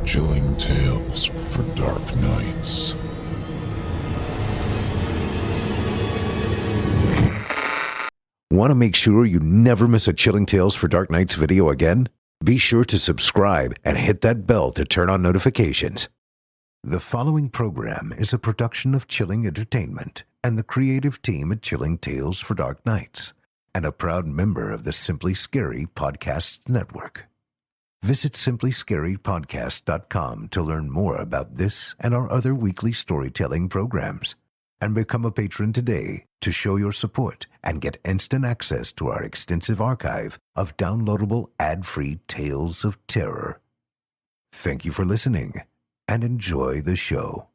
Chilling tales for dark nights. Want to make sure you never miss a Chilling Tales for Dark Nights video again? Be sure to subscribe and hit that bell to turn on notifications. The following program is a production of Chilling Entertainment and the creative team at Chilling Tales for Dark Nights, and a proud member of the Simply Scary Podcasts Network. Visit simplyscarypodcast.com to learn more about this and our other weekly storytelling programs, and become a patron today to show your support and get instant access to our extensive archive of downloadable ad-free tales of terror. Thank you for listening, and enjoy the show.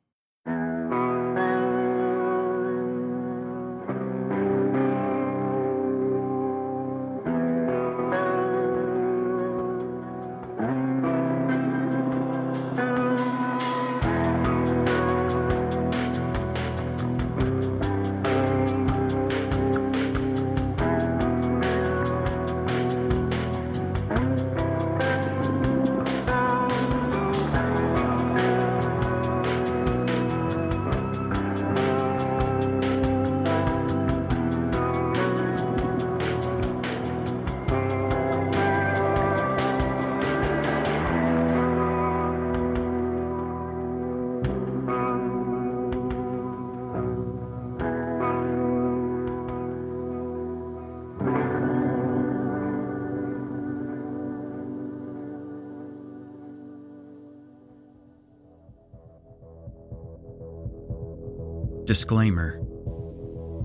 Disclaimer.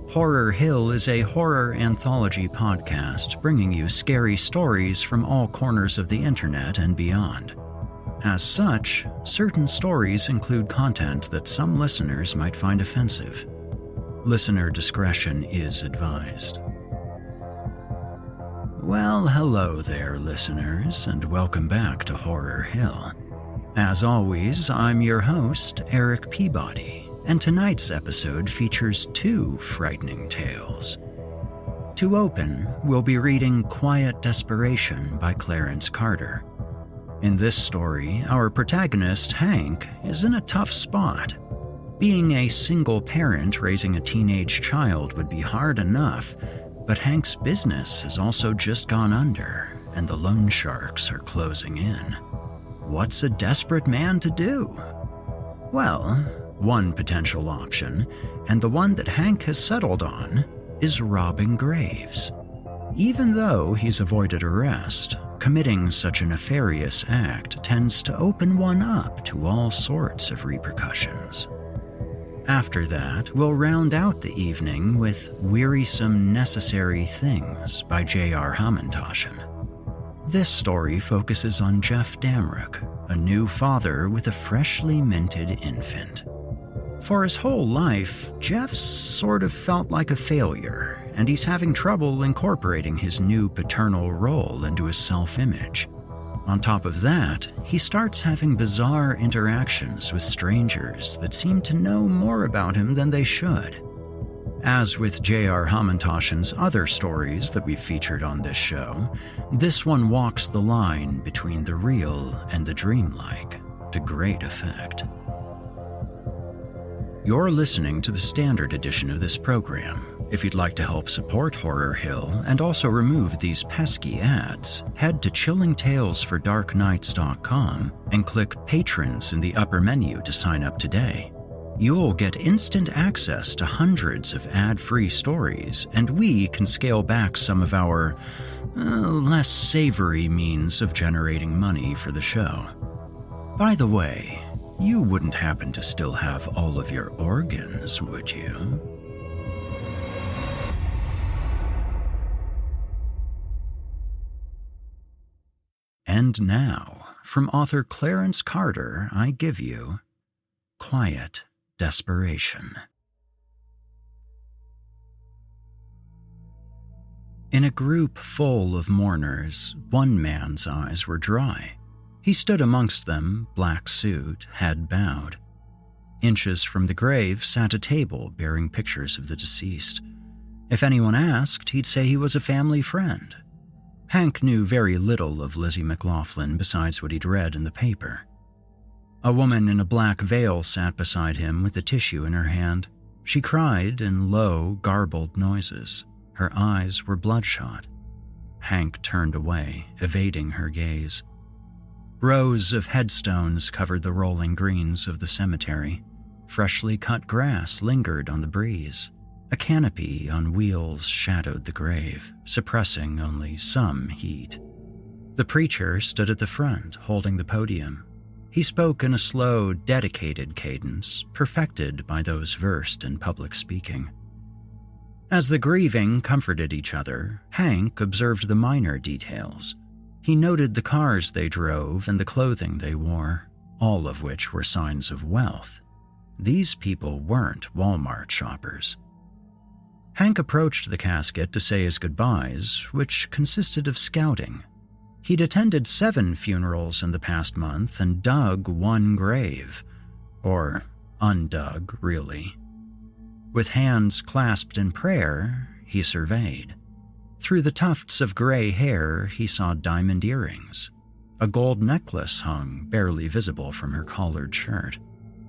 Horror Hill is a horror anthology podcast bringing you scary stories from all corners of the internet and beyond. As such, certain stories include content that some listeners might find offensive. Listener discretion is advised. Well, hello there, listeners, and welcome back to Horror Hill. As always, I'm your host, Erik Peabody, and tonight's episode features two frightening tales. To open, we'll be reading Quiet Desperation by Clarence Carter. In this story, our protagonist, Hank, is in a tough spot. Being a single parent raising a teenage child would be hard enough, but Hank's business has also just gone under, and the loan sharks are closing in. What's a desperate man to do? Well, one potential option, and the one that Hank has settled on, is robbing graves. Even though he's avoided arrest, committing such a nefarious act tends to open one up to all sorts of repercussions. After that, we'll round out the evening with Wearisome Necessary Things by J.R. Hamantaschen. This story focuses on Jeff Damrock, a new father with a freshly minted infant. For his whole life, Jeff's sort of felt like a failure, and he's having trouble incorporating his new paternal role into his self-image. On top of that, he starts having bizarre interactions with strangers that seem to know more about him than they should. As with J.R. Hamantaschen's other stories that we've featured on this show, this one walks the line between the real and the dreamlike to great effect. You're listening to the standard edition of this program. If you'd like to help support Horror Hill and also remove these pesky ads, head to chillingtalesfordarknights.com and click Patrons in the upper menu to sign up today. You'll get instant access to hundreds of ad-free stories, and we can scale back some of our less savory means of generating money for the show. By the way, you wouldn't happen to still have all of your organs, would you? And now, from author Clarence Carter, I give you Quiet Desperation. In a group full of mourners, one man's eyes were dry. He stood amongst them, black suit, head bowed. Inches from the grave sat a table bearing pictures of the deceased. If anyone asked, he'd say he was a family friend. Hank knew very little of Lizzie McLaughlin besides what he'd read in the paper. A woman in a black veil sat beside him with a tissue in her hand. She cried in low, garbled noises. Her eyes were bloodshot. Hank turned away, evading her gaze. Rows of headstones covered the rolling greens of the cemetery. Freshly cut grass lingered on the breeze. A canopy on wheels shadowed the grave, suppressing only some heat. The preacher stood at the front, holding the podium. He spoke in a slow, dedicated cadence, perfected by those versed in public speaking. As the grieving comforted each other, Hank observed the minor details. He noted the cars they drove and the clothing they wore, all of which were signs of wealth. These people weren't Walmart shoppers. Hank approached the casket to say his goodbyes, which consisted of scouting. He'd attended 7 funerals in the past month and dug 1 grave. Or undug, really. With hands clasped in prayer, he surveyed. Through the tufts of gray hair, he saw diamond earrings. A gold necklace hung, barely visible from her collared shirt.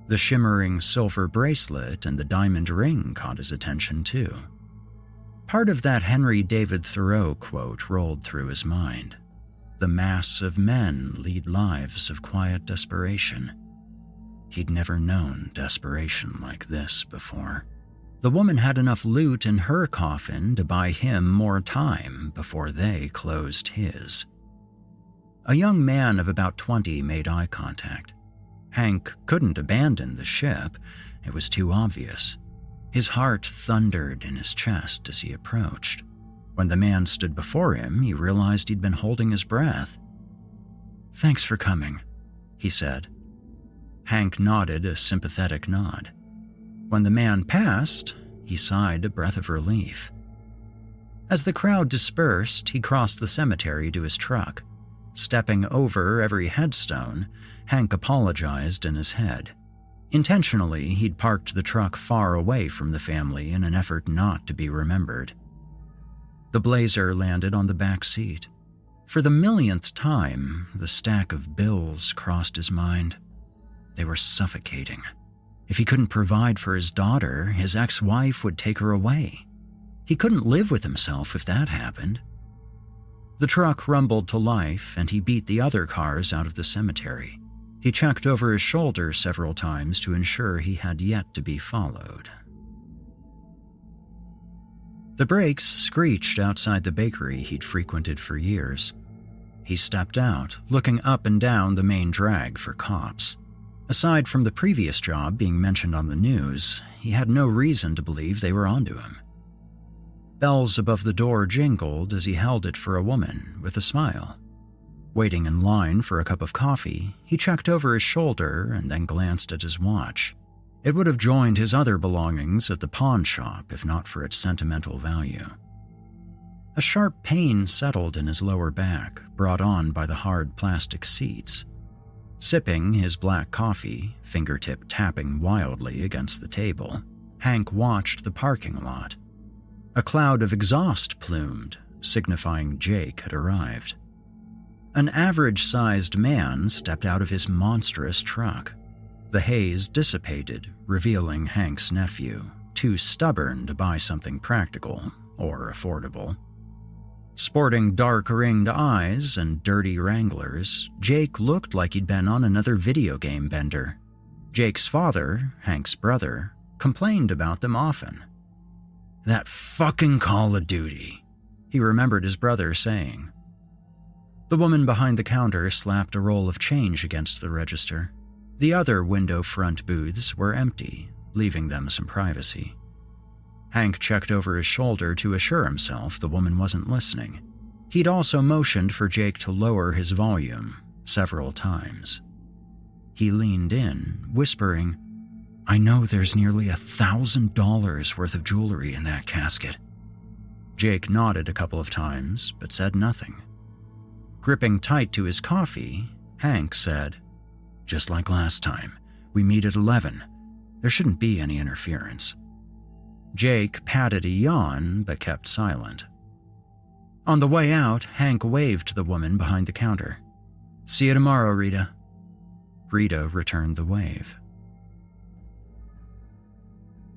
The shimmering silver bracelet and the diamond ring caught his attention, too. Part of that Henry David Thoreau quote rolled through his mind. The mass of men lead lives of quiet desperation. He'd never known desperation like this before. The woman had enough loot in her coffin to buy him more time before they closed his. A young man of about 20 made eye contact. Hank couldn't abandon the ship. It was too obvious. His heart thundered in his chest as he approached. When the man stood before him, he realized he'd been holding his breath. "Thanks for coming," he said. Hank nodded a sympathetic nod. When the man passed, he sighed a breath of relief. As the crowd dispersed, he crossed the cemetery to his truck. Stepping over every headstone, Hank apologized in his head. Intentionally, he'd parked the truck far away from the family in an effort not to be remembered. The blazer landed on the back seat. For the millionth time, the stack of bills crossed his mind. They were suffocating. If he couldn't provide for his daughter, his ex-wife would take her away. He couldn't live with himself if that happened. The truck rumbled to life, and he beat the other cars out of the cemetery. He checked over his shoulder several times to ensure he had yet to be followed. The brakes screeched outside the bakery he'd frequented for years. He stepped out, looking up and down the main drag for cops. Aside from the previous job being mentioned on the news, he had no reason to believe they were onto him. Bells above the door jingled as he held it for a woman with a smile. Waiting in line for a cup of coffee, he checked over his shoulder and then glanced at his watch. It would have joined his other belongings at the pawn shop if not for its sentimental value. A sharp pain settled in his lower back, brought on by the hard plastic seats. Sipping his black coffee, fingertip tapping wildly against the table, Hank watched the parking lot. A cloud of exhaust plumed, signifying Jake had arrived. An average-sized man stepped out of his monstrous truck. The haze dissipated, revealing Hank's nephew, too stubborn to buy something practical or affordable. Sporting dark-ringed eyes and dirty Wranglers, Jake looked like he'd been on another video game bender. Jake's father, Hank's brother, complained about them often. "That fucking Call of Duty," he remembered his brother saying. The woman behind the counter slapped a roll of change against the register. The other window front booths were empty, leaving them some privacy. Hank checked over his shoulder to assure himself the woman wasn't listening. He'd also motioned for Jake to lower his volume several times. He leaned in, whispering, "I know there's nearly $1,000 worth of jewelry in that casket." Jake nodded a couple of times, but said nothing. Gripping tight to his coffee, Hank said, "Just like last time, we meet at 11. There shouldn't be any interference." Jake patted a yawn, but kept silent. On the way out, Hank waved to the woman behind the counter. "See you tomorrow, Rita." Rita returned the wave.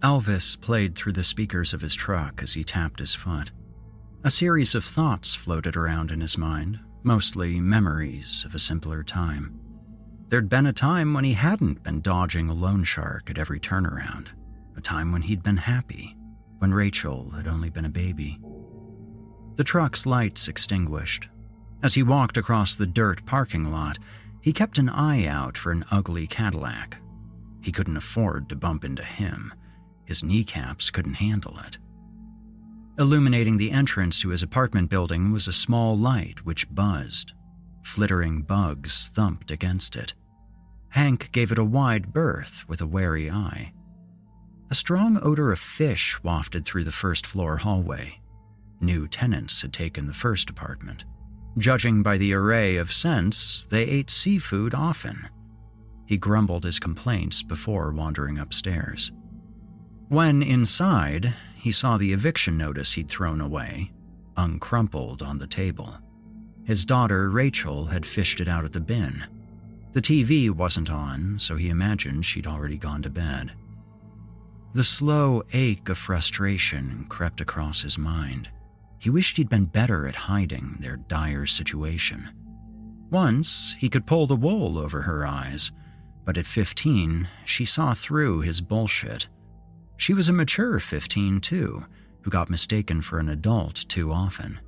Elvis played through the speakers of his truck as he tapped his foot. A series of thoughts floated around in his mind, mostly memories of a simpler time. There'd been a time when he hadn't been dodging a loan shark at every turnaround, a time when he'd been happy, when Rachel had only been a baby. The truck's lights extinguished. As he walked across the dirt parking lot, he kept an eye out for an ugly Cadillac. He couldn't afford to bump into him. His kneecaps couldn't handle it. Illuminating the entrance to his apartment building was a small light which buzzed. Flittering bugs thumped against it. Hank gave it a wide berth with a wary eye. A strong odor of fish wafted through the first-floor hallway. New tenants had taken the first apartment. Judging by the array of scents, they ate seafood often. He grumbled his complaints before wandering upstairs. When inside, he saw the eviction notice he'd thrown away, uncrumpled on the table. His daughter, Rachel, had fished it out of the bin. The TV wasn't on, so he imagined she'd already gone to bed. The slow ache of frustration crept across his mind. He wished he'd been better at hiding their dire situation. Once, he could pull the wool over her eyes, but at 15, she saw through his bullshit. She was a mature 15, too, who got mistaken for an adult too often.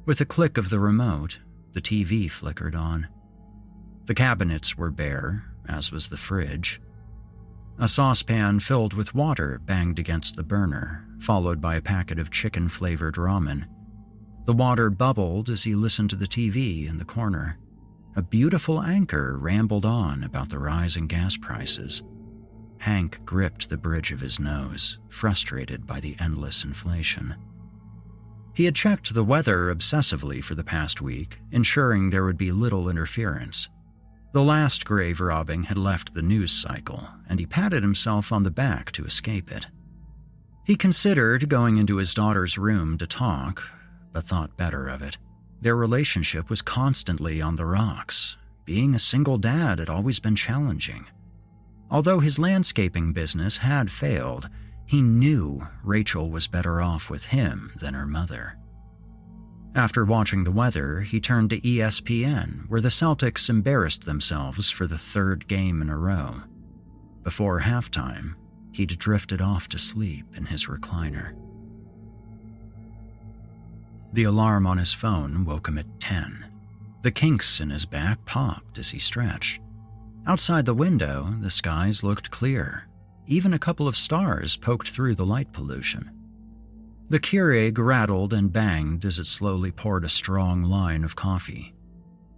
With a click of the remote, the TV flickered on. The cabinets were bare, as was the fridge. A saucepan filled with water banged against the burner, followed by a packet of chicken-flavored ramen. The water bubbled as he listened to the TV in the corner. A beautiful anchor rambled on about the rising gas prices. Hank gripped the bridge of his nose, frustrated by the endless inflation. He had checked the weather obsessively for the past week, ensuring there would be little interference. The last grave robbing had left the news cycle, and he patted himself on the back to escape it. He considered going into his daughter's room to talk, but thought better of it. Their relationship was constantly on the rocks. Being a single dad had always been challenging. Although his landscaping business had failed, he knew Rachel was better off with him than her mother. After watching the weather, he turned to ESPN, where the Celtics embarrassed themselves for the third game in a row. Before halftime, he'd drifted off to sleep in his recliner. The alarm on his phone woke him at 10. The kinks in his back popped as he stretched. Outside the window, the skies looked clear. Even a couple of stars poked through the light pollution. The Keurig rattled and banged as it slowly poured a strong line of coffee.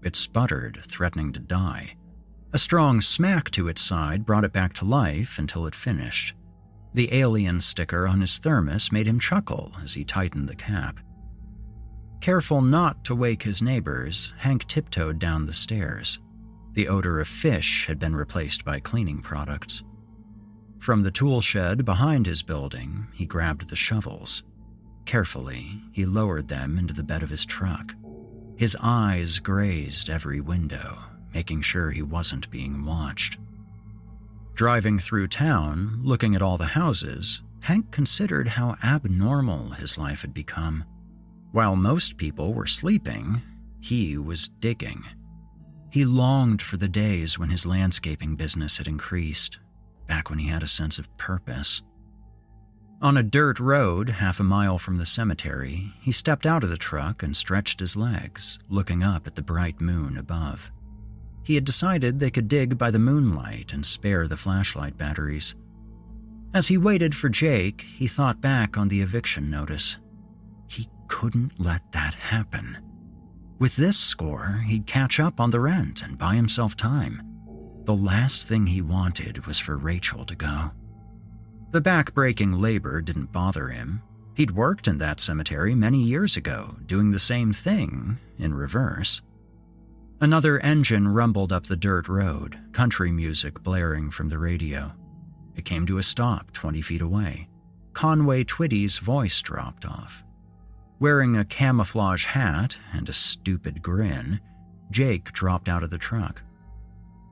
It sputtered, threatening to die. A strong smack to its side brought it back to life until it finished. The alien sticker on his thermos made him chuckle as he tightened the cap. Careful not to wake his neighbors, Hank tiptoed down the stairs. The odor of fish had been replaced by cleaning products. From the tool shed behind his building, he grabbed the shovels. Carefully, he lowered them into the bed of his truck. His eyes grazed every window, making sure he wasn't being watched. Driving through town, looking at all the houses, Hank considered how abnormal his life had become. While most people were sleeping, he was digging. He longed for the days when his landscaping business had increased, back when he had a sense of purpose. On a dirt road half a mile from the cemetery, he stepped out of the truck and stretched his legs, looking up at the bright moon above. He had decided they could dig by the moonlight and spare the flashlight batteries. As he waited for Jake, he thought back on the eviction notice. He couldn't let that happen. With this score, he'd catch up on the rent and buy himself time. The last thing he wanted was for Rachel to go. The back-breaking labor didn't bother him. He'd worked in that cemetery many years ago, doing the same thing, in reverse. Another engine rumbled up the dirt road, country music blaring from the radio. It came to a stop 20 feet away. Conway Twitty's voice dropped off. Wearing a camouflage hat and a stupid grin, Jake dropped out of the truck.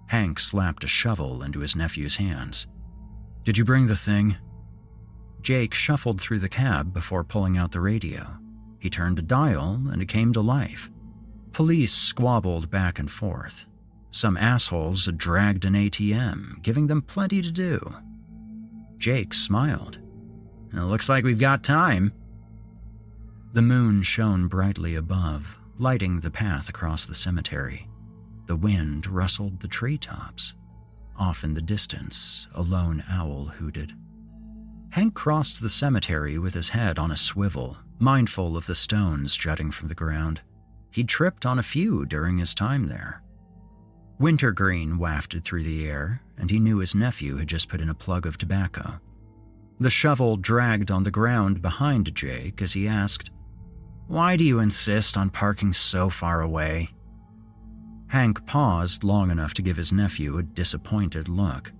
Hank slapped a shovel into his nephew's hands. "Did you bring the thing?" Jake shuffled through the cab before pulling out the radio. He turned a dial and it came to life. Police squabbled back and forth. Some assholes had dragged an ATM, giving them plenty to do. Jake smiled. "It looks like we've got time." The moon shone brightly above, lighting the path across the cemetery. The wind rustled the treetops. Off in the distance, a lone owl hooted. Hank crossed the cemetery with his head on a swivel, mindful of the stones jutting from the ground. He'd tripped on a few during his time there. Wintergreen wafted through the air, and he knew his nephew had just put in a plug of tobacco. The shovel dragged on the ground behind Jake as he asked, "Why do you insist on parking so far away?" Hank paused long enough to give his nephew a disappointed look.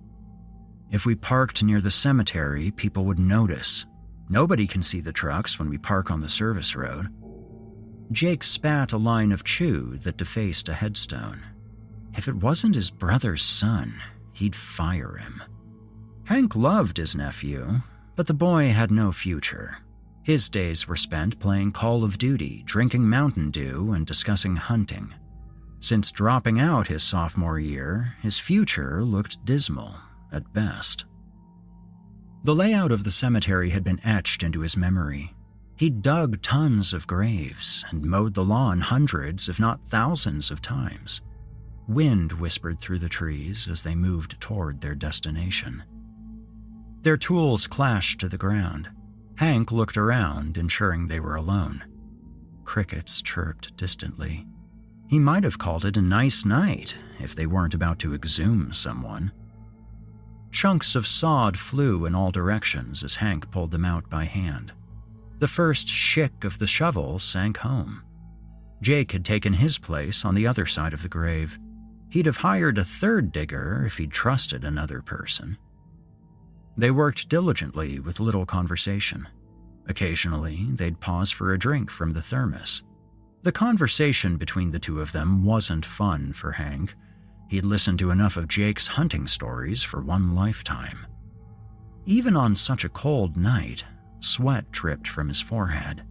"If we parked near the cemetery, people would notice. Nobody can see the trucks when we park on the service road." Jake spat a line of chew that defaced a headstone. If it wasn't his brother's son, he'd fire him. Hank loved his nephew, but the boy had no future. His days were spent playing Call of Duty, drinking Mountain Dew, and discussing hunting. Since dropping out his sophomore year, his future looked dismal, at best. The layout of the cemetery had been etched into his memory. He'd dug tons of graves and mowed the lawn hundreds, if not thousands of times. Wind whispered through the trees as they moved toward their destination. Their tools clashed to the ground. Hank looked around, ensuring they were alone. Crickets chirped distantly. He might have called it a nice night if they weren't about to exhume someone. Chunks of sod flew in all directions as Hank pulled them out by hand. The first shick of the shovel sank home. Jake had taken his place on the other side of the grave. He'd have hired a third digger if he'd trusted another person. They worked diligently with little conversation. Occasionally, they'd pause for a drink from the thermos. The conversation between the two of them wasn't fun for Hank. He'd listened to enough of Jake's hunting stories for one lifetime. Even on such a cold night, sweat dripped from his forehead.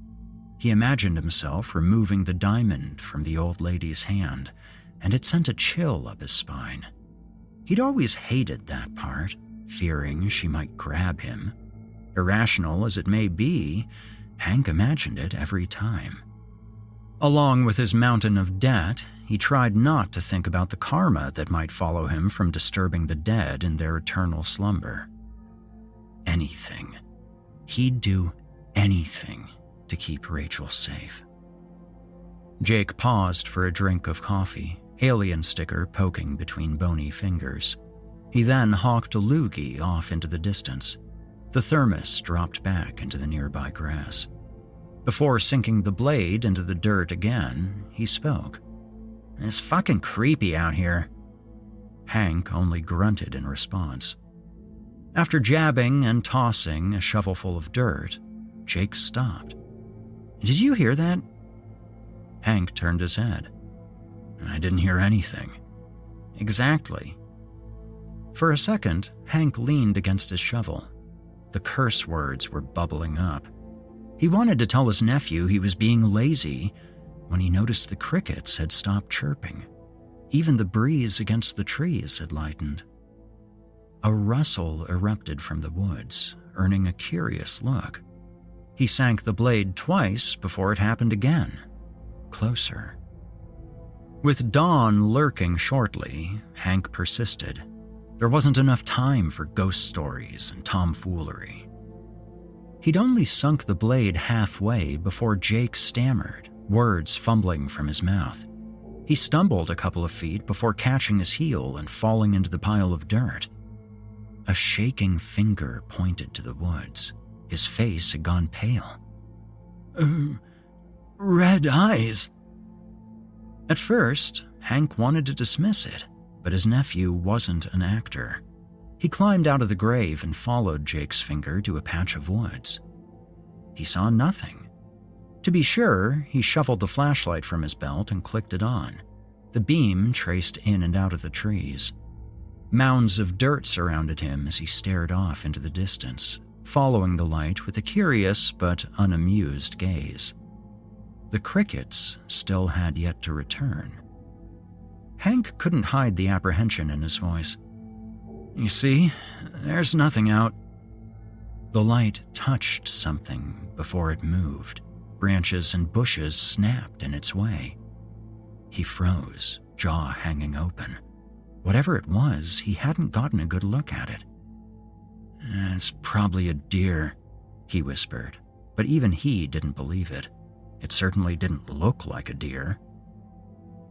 He imagined himself removing the diamond from the old lady's hand, and it sent a chill up his spine. He'd always hated that part, fearing she might grab him. Irrational as it may be, Hank imagined it every time. Along with his mountain of debt, he tried not to think about the karma that might follow him from disturbing the dead in their eternal slumber. Anything. He'd do anything to keep Rachel safe. Jake paused for a drink of coffee, alien sticker poking between bony fingers. He then hawked a loogie off into the distance. The thermos dropped back into the nearby grass. Before sinking the blade into the dirt again, he spoke. "It's fucking creepy out here." Hank only grunted in response. After jabbing and tossing a shovelful of dirt, Jake stopped. "Did you hear that?" Hank turned his head. "I didn't hear anything." "Exactly." For a second, Hank leaned against his shovel. The curse words were bubbling up. He wanted to tell his nephew he was being lazy when he noticed the crickets had stopped chirping. Even the breeze against the trees had lightened. A rustle erupted from the woods, earning a curious look. He sank the blade twice before it happened again, closer. With dawn lurking shortly, Hank persisted. There wasn't enough time for ghost stories and tomfoolery. He'd only sunk the blade halfway before Jake stammered, words fumbling from his mouth. He stumbled a couple of feet before catching his heel and falling into the pile of dirt. A shaking finger pointed to the woods. His face had gone pale. Red eyes. At first, Hank wanted to dismiss it, but his nephew wasn't an actor. He climbed out of the grave and followed Jake's finger to a patch of woods. He saw nothing. To be sure, he shuffled the flashlight from his belt and clicked it on. The beam traced in and out of the trees. Mounds of dirt surrounded him as he stared off into the distance, following the light with a curious but unamused gaze. The crickets still had yet to return. Hank couldn't hide the apprehension in his voice. "You see, there's nothing out." The light touched something before it moved. Branches and bushes snapped in its way. He froze, jaw hanging open. Whatever it was, he hadn't gotten a good look at it. "It's probably a deer," he whispered, but even he didn't believe it. It certainly didn't look like a deer.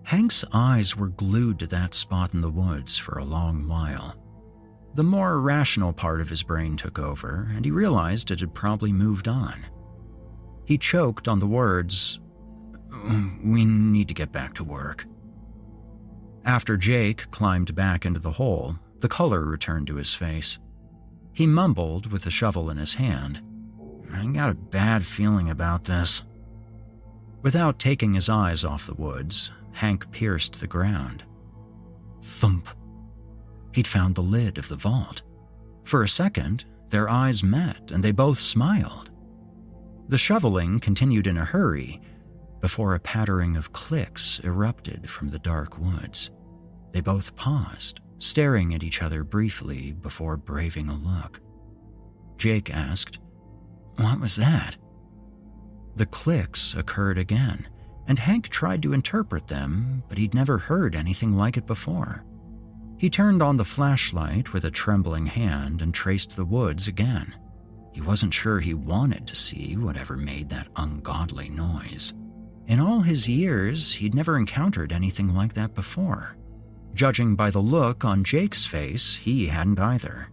Hank's eyes were glued to that spot in the woods for a long while. The more rational part of his brain took over, and he realized it had probably moved on. He choked on the words, "We need to get back to work." After Jake climbed back into the hole, the color returned to his face. He mumbled with the shovel in his hand, "I got a bad feeling about this." Without taking his eyes off the woods, Hank pierced the ground. Thump. He'd found the lid of the vault. For a second, their eyes met and they both smiled. The shoveling continued in a hurry before a pattering of clicks erupted from the dark woods. They both paused, staring at each other briefly before braving a look. Jake asked, "What was that?" The clicks occurred again, and Hank tried to interpret them, but he'd never heard anything like it before. He turned on the flashlight with a trembling hand and traced the woods again. He wasn't sure he wanted to see whatever made that ungodly noise. In all his years, he'd never encountered anything like that before. Judging by the look on Jake's face, he hadn't either.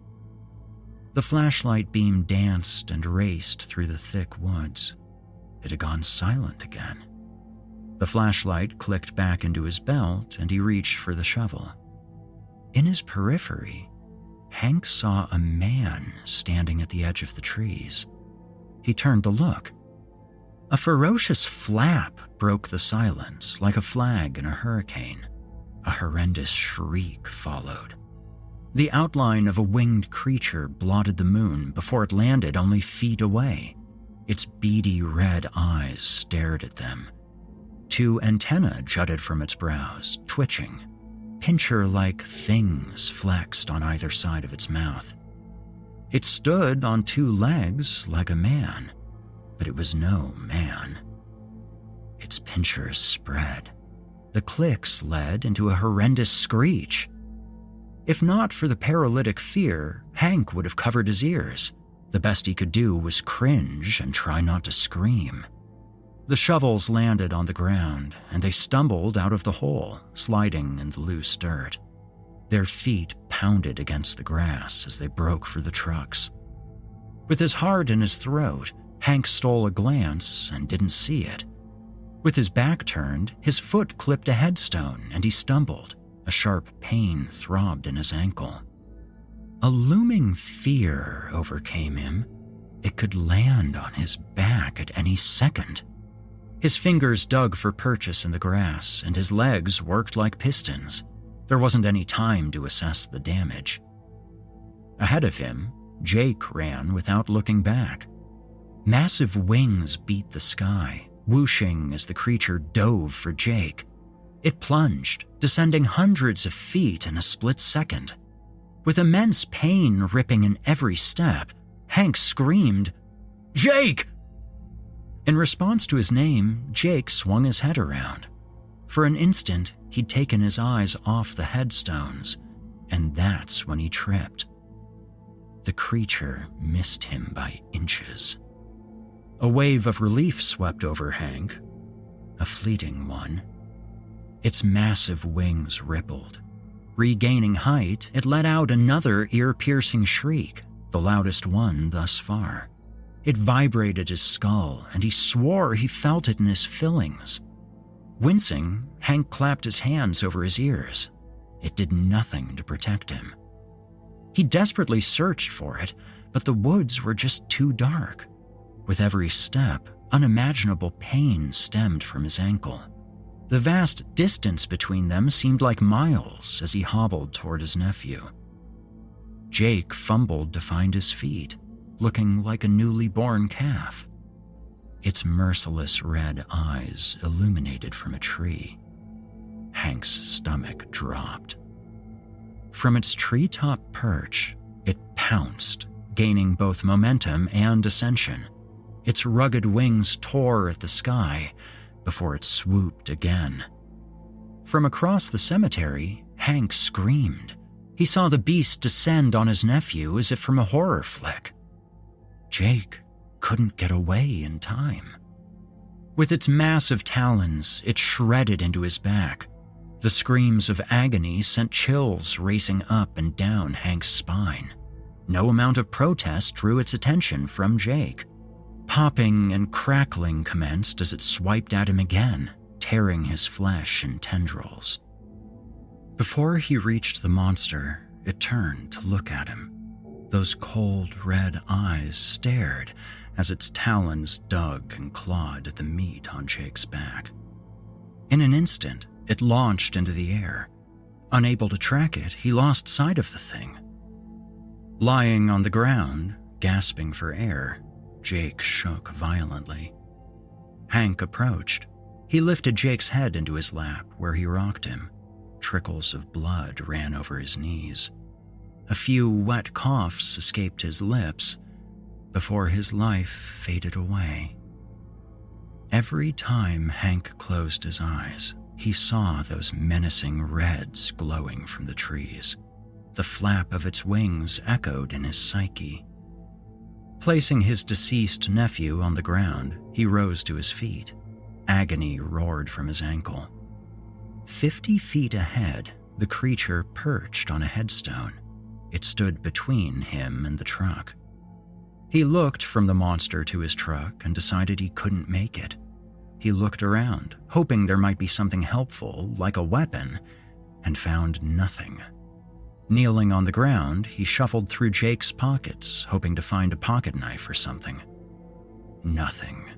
The flashlight beam danced and raced through the thick woods. It had gone silent again. The flashlight clicked back into his belt and he reached for the shovel. In his periphery, Hank saw a man standing at the edge of the trees. He turned to look. A ferocious flap broke the silence like a flag in a hurricane. A horrendous shriek followed. The outline of a winged creature blotted the moon before it landed only feet away. Its beady red eyes stared at them. Two antennae jutted from its brows, twitching. Pincher-like things flexed on either side of its mouth. It stood on two legs like a man, but it was no man. Its pinchers spread. The clicks led into a horrendous screech. If not for the paralytic fear, Hank would have covered his ears. The best he could do was cringe and try not to scream. The shovels landed on the ground, and they stumbled out of the hole, sliding in the loose dirt. Their feet pounded against the grass as they broke for the trucks. With his heart in his throat, Hank stole a glance and didn't see it. With his back turned, his foot clipped a headstone and he stumbled. A sharp pain throbbed in his ankle. A looming fear overcame him. It could land on his back at any second. His fingers dug for purchase in the grass, and his legs worked like pistons. There wasn't any time to assess the damage. Ahead of him, Jake ran without looking back. Massive wings beat the sky, whooshing as the creature dove for Jake. It plunged, descending hundreds of feet in a split second. With immense pain ripping in every step, Hank screamed, "Jake!" In response to his name, Jake swung his head around. For an instant, he'd taken his eyes off the headstones, and that's when he tripped. The creature missed him by inches. A wave of relief swept over Hank, a fleeting one. Its massive wings rippled. Regaining height, it let out another ear-piercing shriek, the loudest one thus far. It vibrated his skull, and he swore he felt it in his fillings. Wincing, Hank clapped his hands over his ears. It did nothing to protect him. He desperately searched for it, but the woods were just too dark. With every step, unimaginable pain stemmed from his ankle. The vast distance between them seemed like miles as he hobbled toward his nephew. Jake fumbled to find his feet, looking like a newly born calf. Its merciless red eyes illuminated from a tree. Hank's stomach dropped. From its treetop perch, it pounced, gaining both momentum and ascension. Its rugged wings tore at the sky before it swooped again. From across the cemetery, Hank screamed. He saw the beast descend on his nephew as if from a horror flick. Jake couldn't get away in time. With its massive talons, it shredded into his back. The screams of agony sent chills racing up and down Hank's spine. No amount of protest drew its attention from Jake. Popping and crackling commenced as it swiped at him again, tearing his flesh in tendrils. Before he reached the monster, it turned to look at him. Those cold red eyes stared as its talons dug and clawed at the meat on Jake's back. In an instant, it launched into the air. Unable to track it, he lost sight of the thing. Lying on the ground, gasping for air, Jake shook violently. Hank approached. He lifted Jake's head into his lap, where he rocked him. Trickles of blood ran over his knees. A few wet coughs escaped his lips before his life faded away. Every time Hank closed his eyes, he saw those menacing reds glowing from the trees. The flap of its wings echoed in his psyche. Placing his deceased nephew on the ground, he rose to his feet. Agony roared from his ankle. 50 feet ahead, the creature perched on a headstone. It stood between him and the truck. He looked from the monster to his truck and decided he couldn't make it. He looked around, hoping there might be something helpful, like a weapon, and found nothing. Kneeling on the ground, he shuffled through Jake's pockets, hoping to find a pocket knife or something. Nothing.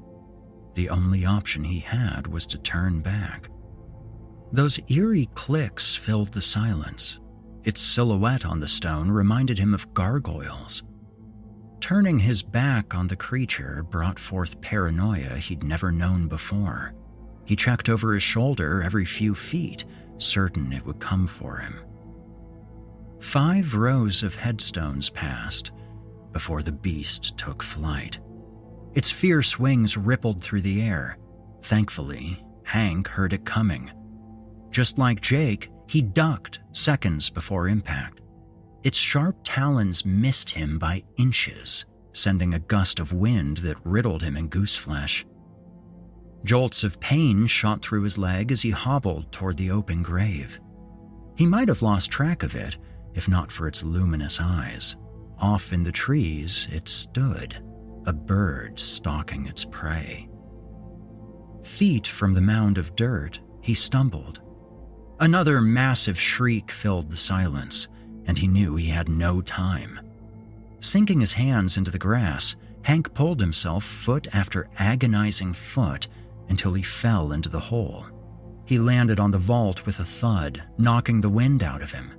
The only option he had was to turn back. Those eerie clicks filled the silence. Its silhouette on the stone reminded him of gargoyles. Turning his back on the creature brought forth paranoia he'd never known before. He checked over his shoulder every few feet, certain it would come for him. 5 rows of headstones passed before the beast took flight. Its fierce wings rippled through the air. Thankfully, Hank heard it coming. Just like Jake, he ducked seconds before impact. Its sharp talons missed him by inches, sending a gust of wind that riddled him in gooseflesh. Jolts of pain shot through his leg as he hobbled toward the open grave. He might have lost track of it, if not for its luminous eyes. Off in the trees, it stood, a bird stalking its prey. Feet from the mound of dirt, he stumbled. Another massive shriek filled the silence, and he knew he had no time. Sinking his hands into the grass, Hank pulled himself foot after agonizing foot until he fell into the hole. He landed on the vault with a thud, knocking the wind out of him.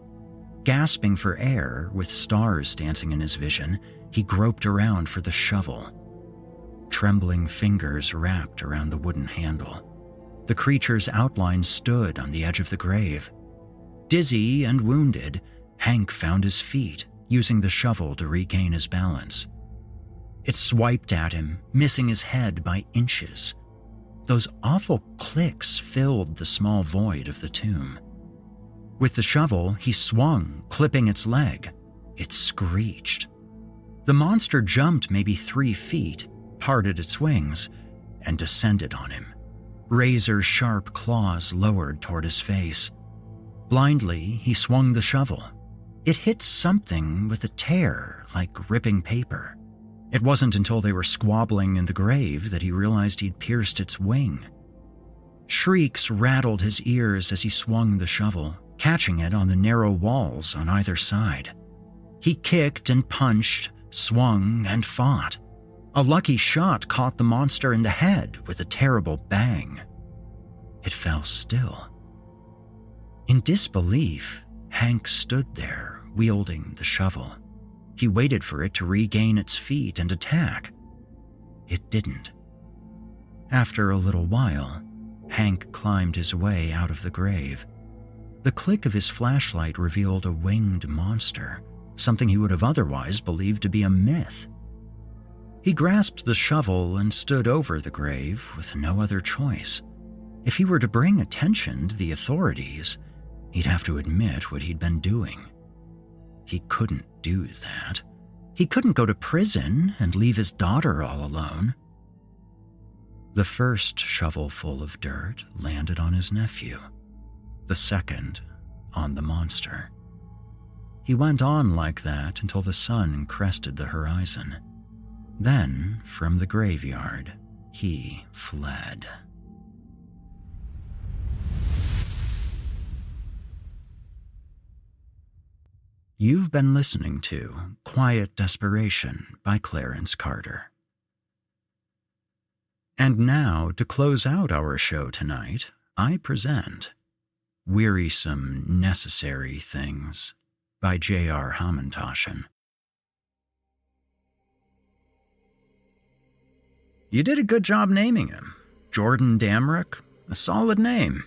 Gasping for air, with stars dancing in his vision, he groped around for the shovel. Trembling fingers wrapped around the wooden handle. The creature's outline stood on the edge of the grave. Dizzy and wounded, Hank found his feet, using the shovel to regain his balance. It swiped at him, missing his head by inches. Those awful clicks filled the small void of the tomb. With the shovel, he swung, clipping its leg. It screeched. The monster jumped maybe 3 feet, parted its wings, and descended on him. Razor-sharp claws lowered toward his face. Blindly, he swung the shovel. It hit something with a tear, like ripping paper. It wasn't until they were squabbling in the grave that he realized he'd pierced its wing. Shrieks rattled his ears as he swung the shovel, catching it on the narrow walls on either side. He kicked and punched, swung and fought. A lucky shot caught the monster in the head with a terrible bang. it fell still. In disbelief, Hank stood there, wielding the shovel. He waited for it to regain its feet and attack. It didn't. After a little while, Hank climbed his way out of the grave. The click of his flashlight revealed a winged monster, something he would have otherwise believed to be a myth. He grasped the shovel and stood over the grave with no other choice. If he were to bring attention to the authorities, he'd have to admit what he'd been doing. He couldn't do that. He couldn't go to prison and leave his daughter all alone. The first shovelful of dirt landed on his nephew, the second on the monster. He went on like that until the sun crested the horizon. Then, from the graveyard, he fled. You've been listening to Quiet Desperation by Clarence Carter. And now, to close out our show tonight, I present Wearisome Necessary Things by J.R. Hamantaschen. You did a good job naming him. Jordan Damrock, a solid name.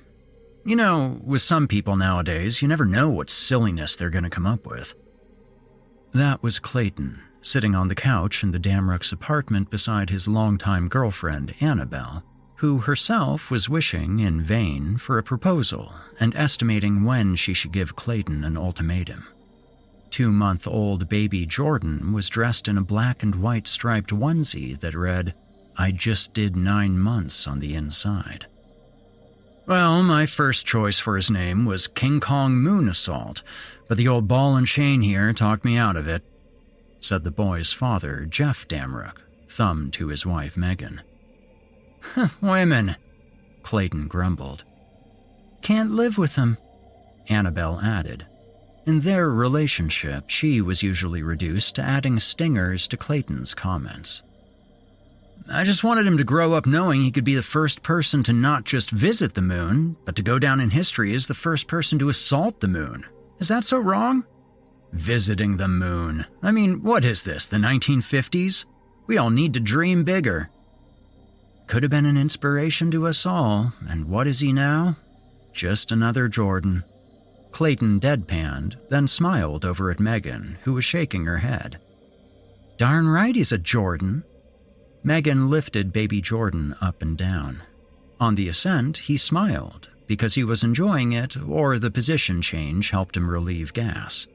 You know, with some people nowadays, you never know what silliness they're going to come up with. That was Clayton, sitting on the couch in the Damrock's apartment beside his longtime girlfriend, Annabelle, who herself was wishing in vain for a proposal and estimating when she should give Clayton an ultimatum. 2-month-old baby Jordan was dressed in a black and white striped onesie that read, "I just did 9 months on the inside." Well, my first choice for his name was King Kong Moon Assault, but the old ball and chain here talked me out of it, said the boy's father, Jeff Damrock, thumb to his wife, Megan. Women, Clayton grumbled. Can't live with them, Annabelle added. In their relationship, she was usually reduced to adding stingers to Clayton's comments. I just wanted him to grow up knowing he could be the first person to not just visit the moon, but to go down in history as the first person to assault the moon. Is that so wrong? Visiting the moon. I mean, what is this, the 1950s? We all need to dream bigger. Could have been an inspiration to us all, and what is he now? Just another Jordan. Clayton deadpanned, then smiled over at Megan, who was shaking her head. Darn right he's a Jordan. Megan lifted baby Jordan up and down. On the ascent, he smiled, because he was enjoying it, or the position change helped him relieve gas.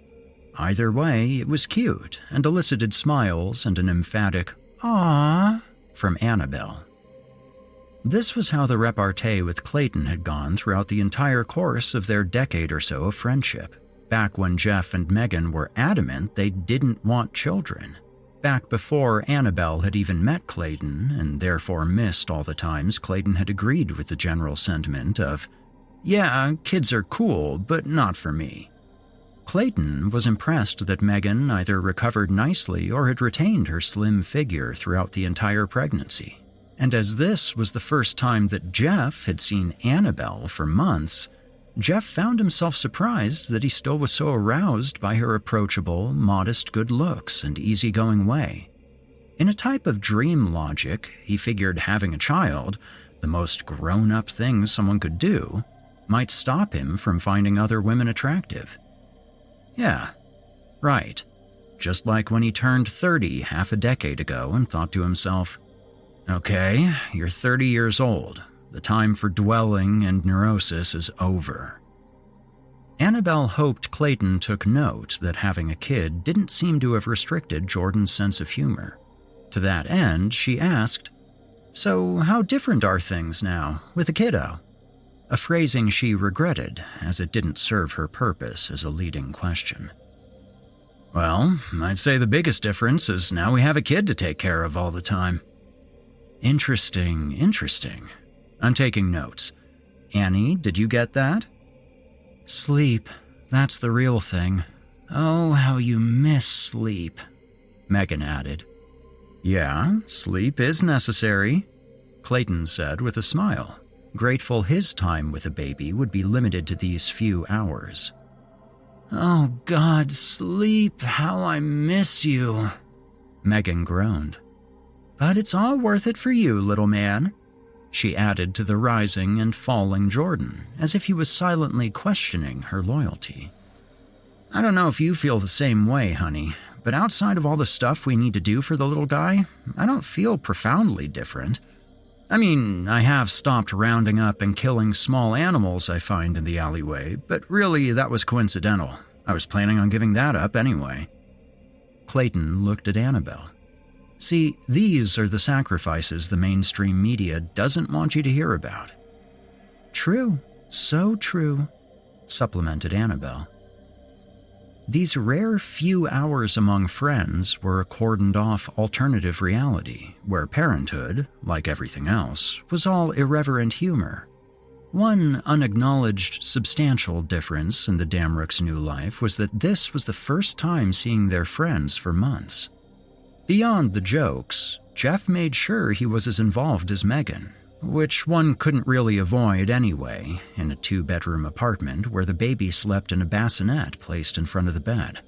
Either way, it was cute, and elicited smiles and an emphatic, "Aww," from Annabelle. This was how the repartee with Clayton had gone throughout the entire course of their decade or so of friendship, back when Jeff and Megan were adamant they didn't want children. Back before Annabelle had even met Clayton, and therefore missed all the times Clayton had agreed with the general sentiment of, yeah, kids are cool, but not for me. Clayton was impressed that Megan either recovered nicely or had retained her slim figure throughout the entire pregnancy. And as this was the first time that Jeff had seen Annabelle for months, Jeff found himself surprised that he still was so aroused by her approachable, modest good looks and easygoing way. In a type of dream logic, he figured having a child, the most grown-up thing someone could do, might stop him from finding other women attractive. Yeah, right. Just like when he turned 30 half a decade ago and thought to himself, okay, you're 30 years old. The time for dwelling and neurosis is over. Annabelle hoped Clayton took note that having a kid didn't seem to have restricted Jordan's sense of humor. To that end, she asked, "So how different are things now, with a kiddo?" A phrasing she regretted, as it didn't serve her purpose as a leading question. Well, I'd say the biggest difference is now we have a kid to take care of all the time. Interesting. I'm taking notes. Annie, did you get that? Sleep. That's the real thing. Oh, how you miss sleep, Megan added. Yeah, sleep is necessary, Clayton said with a smile. grateful his time with a baby would be limited to these few hours. "Oh God, sleep, how I miss you," Megan groaned. "But it's all worth it for you, little man," she added to the rising and falling Jordan, as if he was silently questioning her loyalty. "I don't know if you feel the same way, honey, but outside of all the stuff we need to do for the little guy, I don't feel profoundly different. I mean, I have stopped rounding up and killing small animals I find in the alleyway, but really that was coincidental. I was planning on giving that up anyway." Clayton looked at Annabelle. "See, these are the sacrifices the mainstream media doesn't want you to hear about." "True, so true," supplemented Annabelle. These rare few hours among friends were a cordoned off alternative reality where parenthood, like everything else, was all irreverent humor. One unacknowledged substantial difference in the Damrooks' new life was that this was the first time seeing their friends for months. Beyond the jokes, Jeff made sure he was as involved as Megan, which one couldn't really avoid anyway, in a 2-bedroom apartment where the baby slept in a bassinet placed in front of the bed.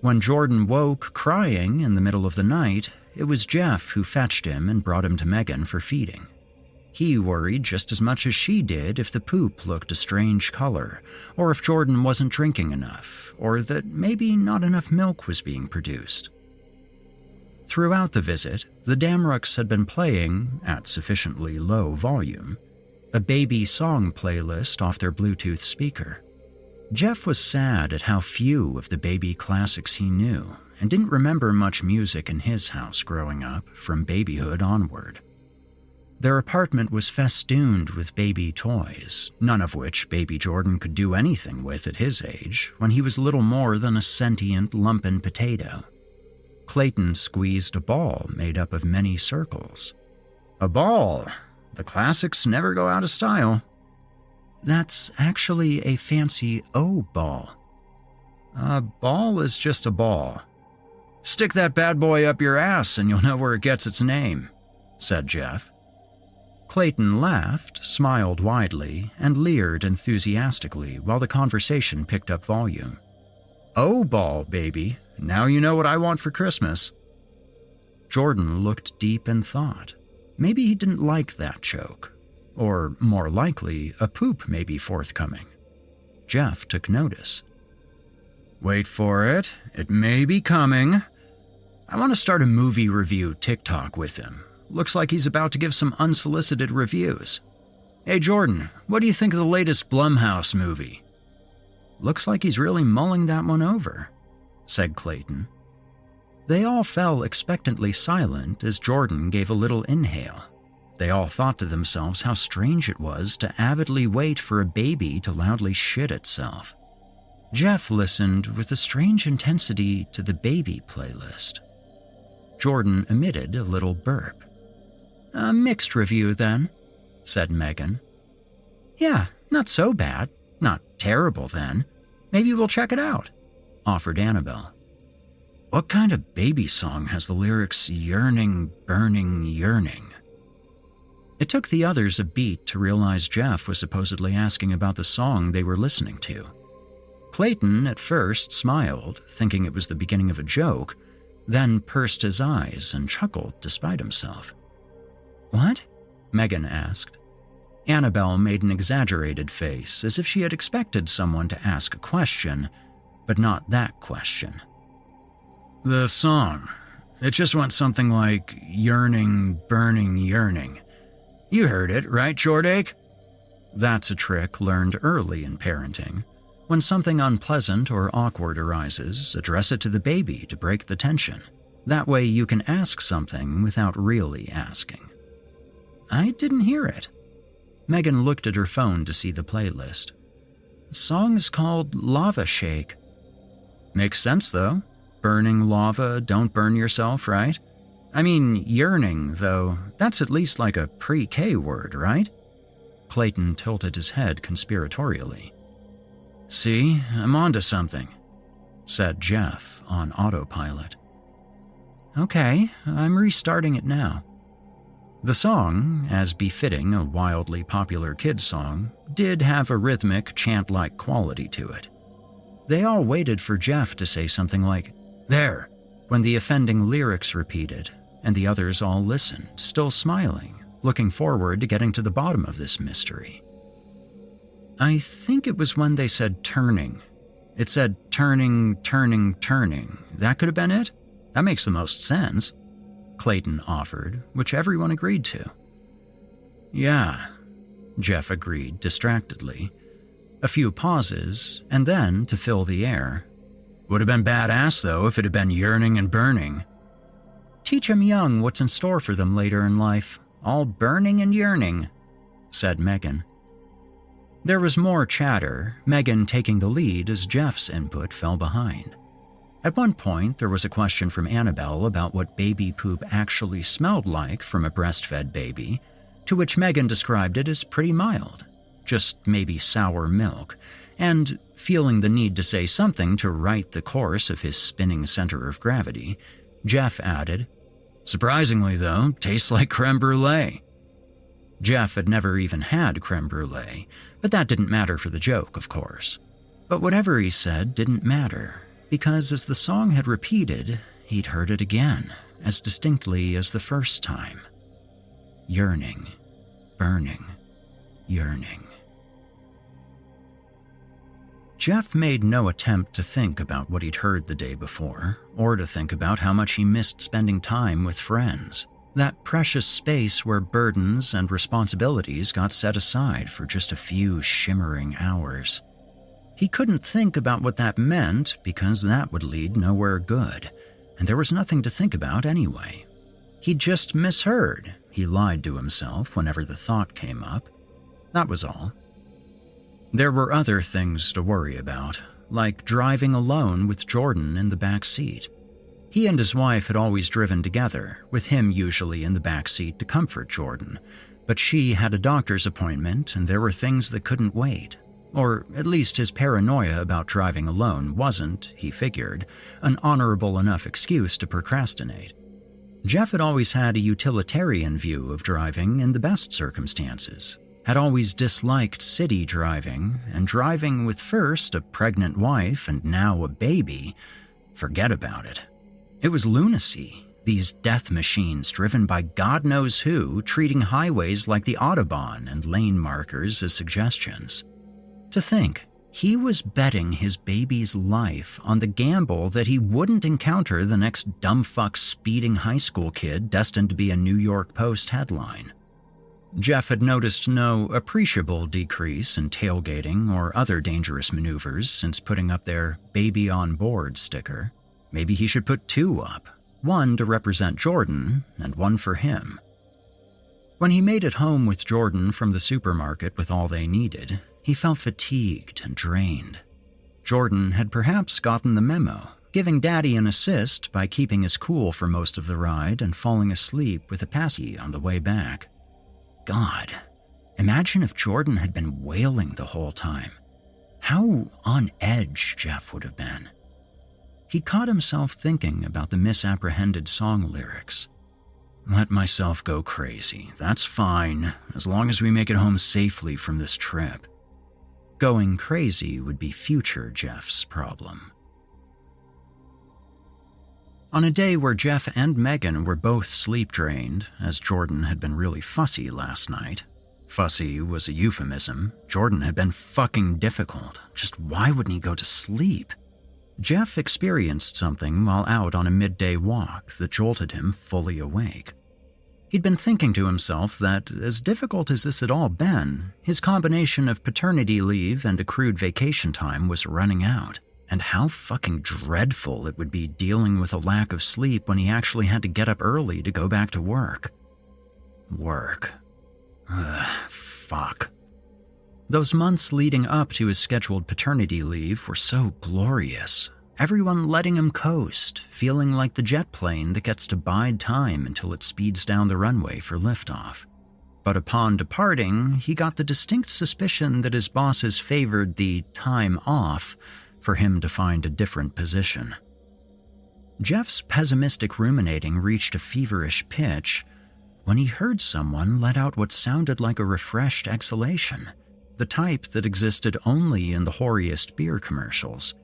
When Jordan woke crying in the middle of the night, it was Jeff who fetched him and brought him to Megan for feeding. He worried just as much as she did if the poop looked a strange color, or if Jordan wasn't drinking enough, or that maybe not enough milk was being produced. Throughout the visit, the Damrooks had been playing, at sufficiently low volume, a baby song playlist off their Bluetooth speaker. Jeff was sad at how few of the baby classics he knew, and didn't remember much music in his house growing up, from babyhood onward. Their apartment was festooned with baby toys, none of which baby Jordan could do anything with at his age, when he was little more than a sentient lumpen potato. Clayton squeezed a ball made up of many circles. "A ball? The classics never go out of style." "That's actually a fancy O-ball." "A ball is just a ball. Stick that bad boy up your ass and you'll know where it gets its name," said Jeff. Clayton laughed, smiled widely, and leered enthusiastically while the conversation picked up volume. "O-ball, baby. Now you know what I want for Christmas." Jordan looked deep in thought. Maybe he didn't like that joke. Or, more likely, a poop may be forthcoming. Jeff took notice. "Wait for it. It may be coming. I want to start a movie review TikTok with him. Looks like he's about to give some unsolicited reviews. Hey Jordan, what do you think of the latest Blumhouse movie?" "Looks like he's really mulling that one over," said Clayton. They all fell expectantly silent as Jordan gave a little inhale. They all thought to themselves how strange it was to avidly wait for a baby to loudly shit itself. Jeff listened with a strange intensity to the baby playlist. Jordan emitted a little burp. "A mixed review, then," said Megan. "Yeah, not so bad. Not terrible, then. Maybe we'll check it out," offered Annabelle. "What kind of baby song has the lyrics yearning, burning, yearning?" It took the others a beat to realize Jeff was supposedly asking about the song they were listening to. Clayton at first smiled, thinking it was the beginning of a joke, then pursed his eyes and chuckled despite himself. "What?" Megan asked. Annabelle made an exaggerated face, as if she had expected someone to ask a question, but not that question. "The song. It just went something like yearning, burning, yearning. You heard it, right, Groshek?" That's a trick learned early in parenting. When something unpleasant or awkward arises, address it to the baby to break the tension. That way you can ask something without really asking. "I didn't hear it." Megan looked at her phone to see the playlist. The song is called Lava Shake. Makes sense, though. Burning lava, don't burn yourself, right? I mean, yearning, though, that's at least like a pre-K word, right? Clayton tilted his head conspiratorially. "See, I'm onto something," said Jeff on autopilot. "Okay, I'm restarting it now." The song, as befitting a wildly popular kids' song, did have a rhythmic, chant-like quality to it. They all waited for Jeff to say something like, "There," when the offending lyrics repeated, and the others all listened, still smiling, looking forward to getting to the bottom of this mystery. I think it was when they said turning. It said turning, turning, turning. That could have been it? That makes the most sense, Clayton offered, which everyone agreed to. Yeah, Jeff agreed distractedly. A few pauses, and then, to fill the air, "Would have been badass, though, if it had been yearning and burning." Teach 'em young what's in store for them later in life. All burning and yearning, said Megan. There was more chatter, Megan taking the lead as Jeff's input fell behind. At one point, there was a question from Annabelle about what baby poop actually smelled like from a breastfed baby, to which Megan described it as pretty mild, just maybe sour milk, and, feeling the need to say something to right the course of his spinning center of gravity, Jeff added, "Surprisingly, though, tastes like creme brulee." Jeff had never even had creme brulee, but that didn't matter for the joke, of course. But whatever he said didn't matter, because as the song had repeated, he'd heard it again, as distinctly as the first time. Yearning, burning, yearning. Jeff made no attempt to think about what he'd heard the day before, or to think about how much he missed spending time with friends. That precious space where burdens and responsibilities got set aside for just a few shimmering hours. He couldn't think about what that meant because that would lead nowhere good, and there was nothing to think about anyway. He'd just misheard, he lied to himself whenever the thought came up. That was all. There were other things to worry about, like driving alone with Jordan in the back seat. He and his wife had always driven together, with him usually in the back seat to comfort Jordan, but she had a doctor's appointment and there were things that couldn't wait. Or at least his paranoia about driving alone wasn't, he figured, an honorable enough excuse to procrastinate. Jeff had always had a utilitarian view of driving in the best circumstances, had always disliked city driving, and driving with first a pregnant wife and now a baby, forget about it. It was lunacy, these death machines driven by God knows who, treating highways like the Autobahn and lane markers as suggestions. To think, he was betting his baby's life on the gamble that he wouldn't encounter the next dumbfuck speeding high school kid destined to be a New York Post headline. Jeff had noticed no appreciable decrease in tailgating or other dangerous maneuvers since putting up their "baby on board" sticker. Maybe he should put two up, one to represent Jordan and one for him. When he made it home with Jordan from the supermarket with all they needed, he felt fatigued and drained. Jordan had perhaps gotten the memo, giving Daddy an assist by keeping his cool for most of the ride and falling asleep with a passy on the way back. God, imagine if Jordan had been wailing the whole time. How on edge Jeff would have been. He caught himself thinking about the misapprehended song lyrics. Let myself go crazy, that's fine, as long as we make it home safely from this trip. Going crazy would be future Jeff's problem. On a day where Jeff and Megan were both sleep-drained, as Jordan had been really fussy last night. Fussy was a euphemism. Jordan had been fucking difficult. Just why wouldn't he go to sleep? Jeff experienced something while out on a midday walk that jolted him fully awake. He'd been thinking to himself that, as difficult as this had all been, his combination of paternity leave and accrued vacation time was running out. And how fucking dreadful it would be dealing with a lack of sleep when he actually had to get up early to go back to work. Fuck. Those months leading up to his scheduled paternity leave were so glorious. Everyone letting him coast, feeling like the jet plane that gets to bide time until it speeds down the runway for liftoff. But upon departing, he got the distinct suspicion that his bosses favored the time off for him to find a different position. Jeff's pessimistic ruminating reached a feverish pitch, when he heard someone let out what sounded like a refreshed exhalation, the type that existed only in the hoariest beer commercials.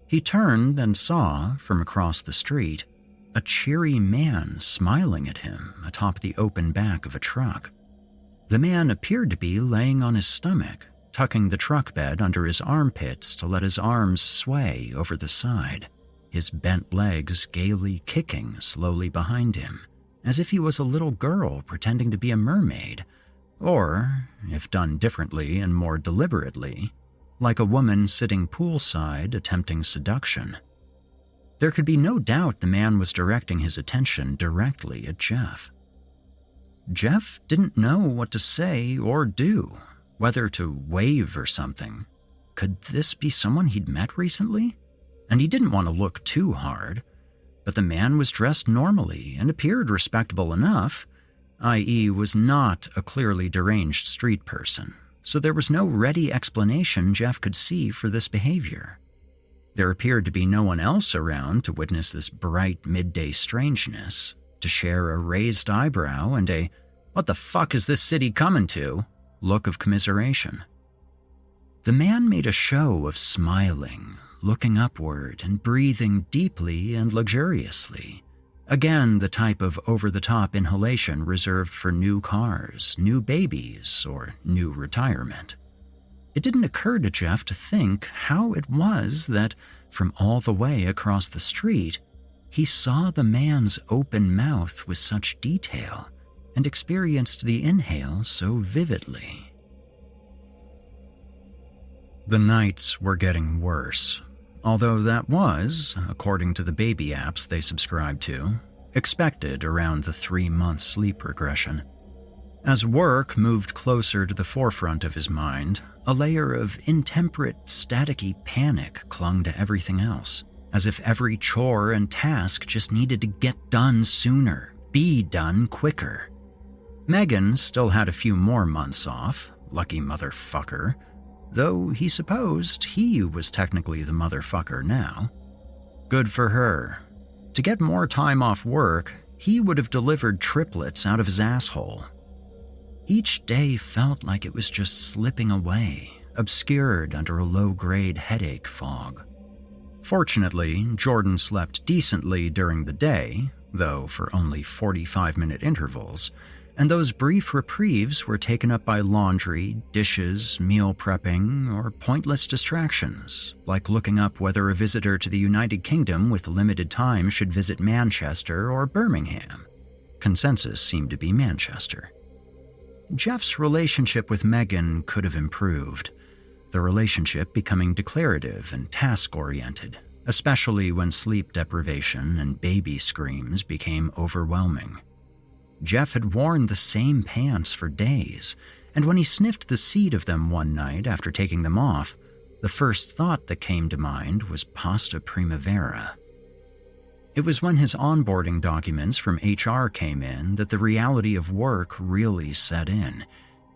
He turned and saw, from across the street, a cheery man smiling at him atop the open back of a truck. The man appeared to be laying on his stomach, tucking the truck bed under his armpits to let his arms sway over the side, his bent legs gaily kicking slowly behind him, as if he was a little girl pretending to be a mermaid, or, if done differently and more deliberately, like a woman sitting poolside attempting seduction. There could be no doubt the man was directing his attention directly at Jeff. Jeff didn't know what to say or do, whether to wave or something. Could this be someone he'd met recently? And he didn't want to look too hard, but the man was dressed normally and appeared respectable enough, i.e. was not a clearly deranged street person, so there was no ready explanation Jeff could see for this behavior. There appeared to be no one else around to witness this bright midday strangeness, to share a raised eyebrow and a "what the fuck is this city coming to?" look of commiseration. The man made a show of smiling, looking upward and breathing deeply and luxuriously. Again, the type of over-the-top inhalation reserved for new cars, new babies, or new retirement. It didn't occur to Jeff to think how it was that, from all the way across the street, he saw the man's open mouth with such detail and experienced the inhale so vividly. The nights were getting worse, although that was, according to the baby apps they subscribed to, expected around the 3-month sleep regression. As work moved closer to the forefront of his mind, a layer of intemperate, staticky panic clung to everything else, as if every chore and task just needed to get done sooner, be done quicker. Megan still had a few more months off, lucky motherfucker, though he supposed he was technically the motherfucker now. Good for her. To get more time off work, he would have delivered triplets out of his asshole. Each day felt like it was just slipping away, obscured under a low-grade headache fog. Fortunately, Jordan slept decently during the day, though for only 45-minute intervals, and those brief reprieves were taken up by laundry, dishes, meal prepping, or pointless distractions, like looking up whether a visitor to the United Kingdom with limited time should visit Manchester or Birmingham. Consensus seemed to be Manchester. Jeff's relationship with Megan could have improved, the relationship becoming declarative and task-oriented, especially when sleep deprivation and baby screams became overwhelming. Jeff had worn the same pants for days, and when he sniffed the seat of them one night after taking them off, the first thought that came to mind was pasta primavera. It was when his onboarding documents from HR came in that the reality of work really set in,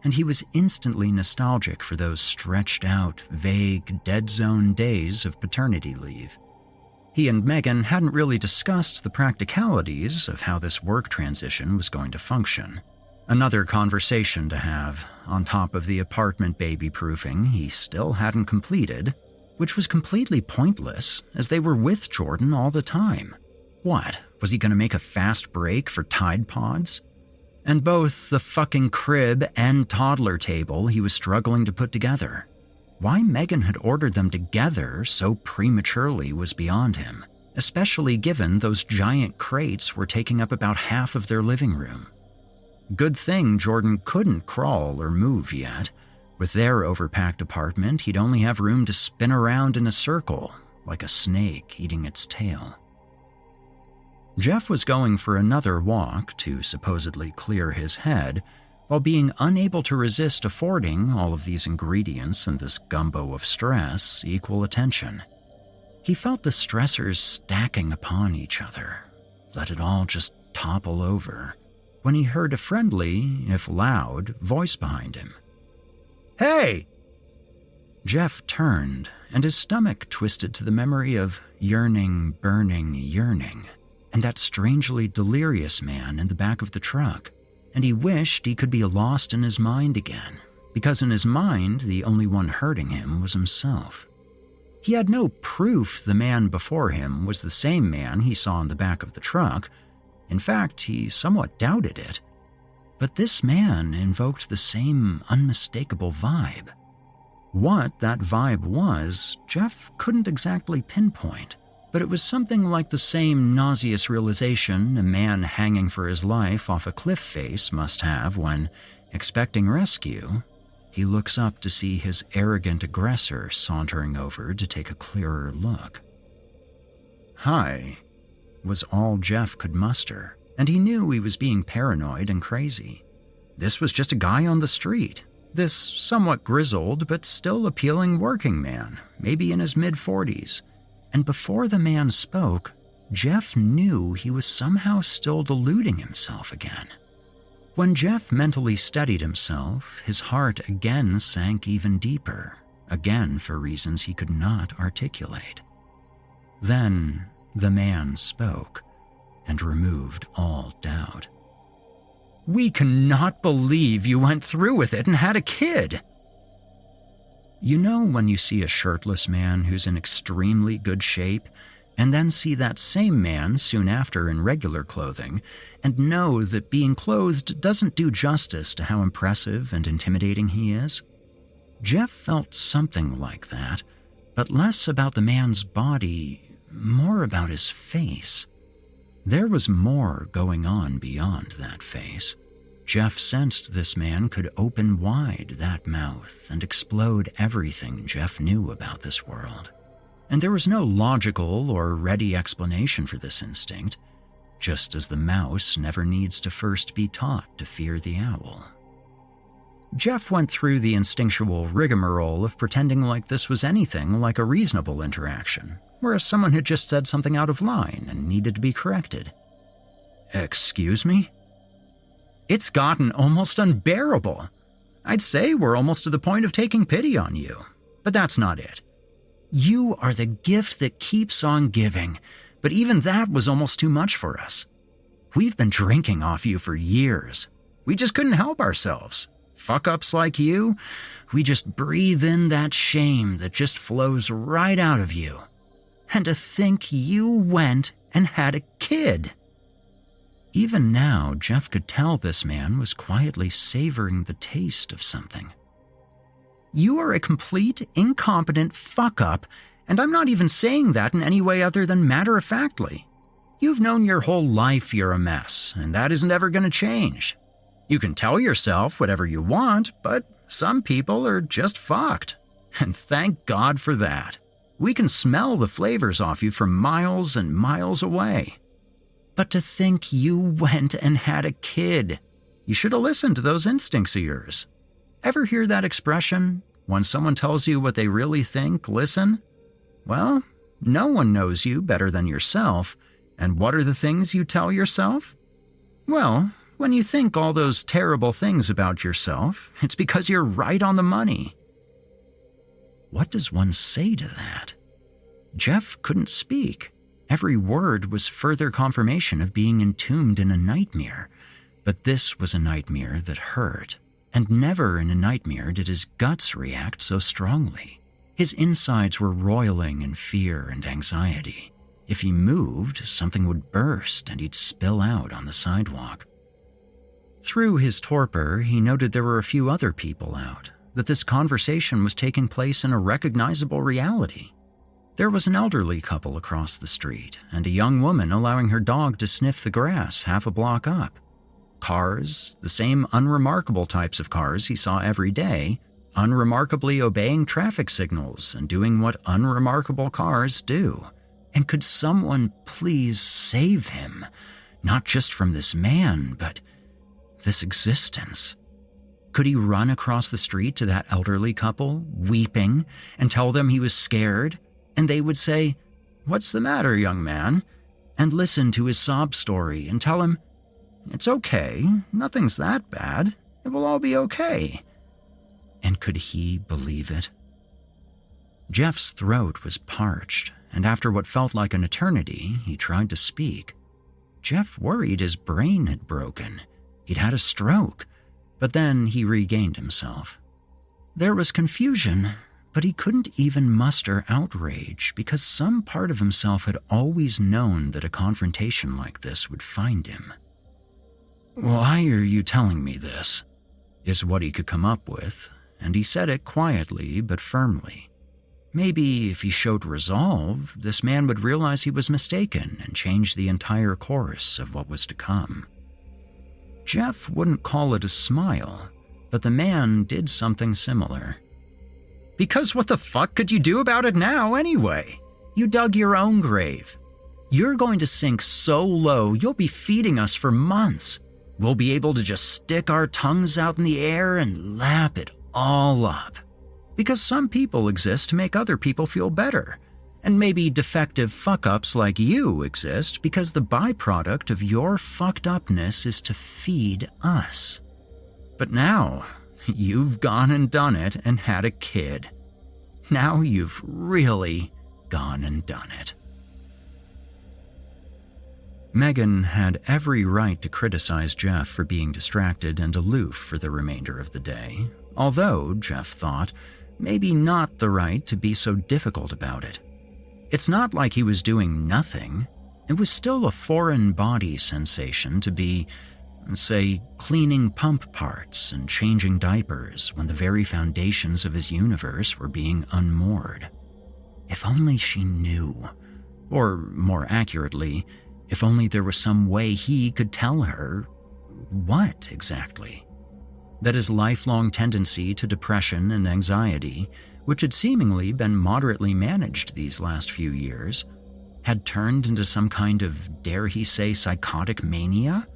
and he was instantly nostalgic for those stretched-out, vague, dead-zone days of paternity leave. He and Megan hadn't really discussed the practicalities of how this work transition was going to function. Another conversation to have, on top of the apartment baby-proofing he still hadn't completed, which was completely pointless as they were with Jordan all the time. What, was he going to make a fast break for Tide Pods? And both the fucking crib and toddler table he was struggling to put together. Why Megan had ordered them together so prematurely was beyond him, especially given those giant crates were taking up about half of their living room. Good thing Jordan couldn't crawl or move yet. With their overpacked apartment, he'd only have room to spin around in a circle, like a snake eating its tail. Jeff was going for another walk to supposedly clear his head, while being unable to resist affording all of these ingredients and this gumbo of stress equal attention. He felt the stressors stacking upon each other, let it all just topple over, when he heard a friendly, if loud, voice behind him. "Hey!" Jeff turned, and his stomach twisted to the memory of yearning, burning, yearning, and that strangely delirious man in the back of the truck, and he wished he could be lost in his mind again, because in his mind, the only one hurting him was himself. He had no proof the man before him was the same man he saw in the back of the truck. In fact, he somewhat doubted it. But this man invoked the same unmistakable vibe. What that vibe was, Jeff couldn't exactly pinpoint, but it was something like the same nauseous realization a man hanging for his life off a cliff face must have when, expecting rescue, he looks up to see his arrogant aggressor sauntering over to take a clearer look. "Hi," was all Jeff could muster, and he knew he was being paranoid and crazy. This was just a guy on the street, this somewhat grizzled but still appealing working man, maybe in his mid-40s. And before the man spoke, Jeff knew he was somehow still deluding himself again. When Jeff mentally steadied himself, his heart again sank even deeper, again for reasons he could not articulate. Then the man spoke and removed all doubt. "We cannot believe you went through with it and had a kid." You know when you see a shirtless man who's in extremely good shape, and then see that same man soon after in regular clothing, and know that being clothed doesn't do justice to how impressive and intimidating he is? Jeff felt something like that, but less about the man's body, more about his face. There was more going on beyond that face. Jeff sensed this man could open wide that mouth and explode everything Jeff knew about this world. And there was no logical or ready explanation for this instinct, just as the mouse never needs to first be taught to fear the owl. Jeff went through the instinctual rigmarole of pretending like this was anything like a reasonable interaction, whereas someone had just said something out of line and needed to be corrected. "Excuse me?" "It's gotten almost unbearable. I'd say we're almost to the point of taking pity on you, but that's not it. You are the gift that keeps on giving, but even that was almost too much for us. We've been drinking off you for years. We just couldn't help ourselves. Fuck-ups like you, we just breathe in that shame that just flows right out of you. And to think you went and had a kid." Even now, Jeff could tell this man was quietly savoring the taste of something. "You are a complete, incompetent fuck-up, and I'm not even saying that in any way other than matter-of-factly. You've known your whole life you're a mess, and that isn't ever going to change. You can tell yourself whatever you want, but some people are just fucked. And thank God for that. We can smell the flavors off you from miles and miles away. But to think you went and had a kid. You should have listened to those instincts of yours. Ever hear that expression? When someone tells you what they really think, listen? Well, no one knows you better than yourself. And what are the things you tell yourself? Well, when you think all those terrible things about yourself, it's because you're right on the money." What does one say to that? Jeff couldn't speak. Every word was further confirmation of being entombed in a nightmare. But this was a nightmare that hurt. And never in a nightmare did his guts react so strongly. His insides were roiling in fear and anxiety. If he moved, something would burst and he'd spill out on the sidewalk. Through his torpor, he noted there were a few other people out, that this conversation was taking place in a recognizable reality. There was an elderly couple across the street, and a young woman allowing her dog to sniff the grass half a block up. Cars, the same unremarkable types of cars he saw every day, unremarkably obeying traffic signals and doing what unremarkable cars do. And could someone please save him? Not just from this man, but this existence. Could he run across the street to that elderly couple, weeping, and tell them he was scared? And they would say, "What's the matter, young man?" And listen to his sob story and tell him, "It's okay, nothing's that bad, it will all be okay." And could he believe it? Jeff's throat was parched, and after what felt like an eternity, he tried to speak. Jeff worried his brain had broken. He'd had a stroke, but then he regained himself. There was confusion, but he couldn't even muster outrage because some part of himself had always known that a confrontation like this would find him. "Why are you telling me this?" is what he could come up with, and he said it quietly but firmly. Maybe if he showed resolve, this man would realize he was mistaken and change the entire course of what was to come. Jeff wouldn't call it a smile, but the man did something similar. "Because what the fuck could you do about it now anyway? You dug your own grave. You're going to sink so low you'll be feeding us for months. We'll be able to just stick our tongues out in the air and lap it all up. Because some people exist to make other people feel better. And maybe defective fuck-ups like you exist because the byproduct of your fucked upness is to feed us. But now, you've gone and done it and had a kid. Now you've really gone and done it." Megan had every right to criticize Jeff for being distracted and aloof for the remainder of the day, although, Jeff thought, maybe not the right to be so difficult about it. It's not like he was doing nothing. It was still a foreign body sensation to be, say, cleaning pump parts and changing diapers when the very foundations of his universe were being unmoored. If only she knew. Or, more accurately, if only there was some way he could tell her what exactly. That his lifelong tendency to depression and anxiety, which had seemingly been moderately managed these last few years, had turned into some kind of, dare he say, psychotic mania?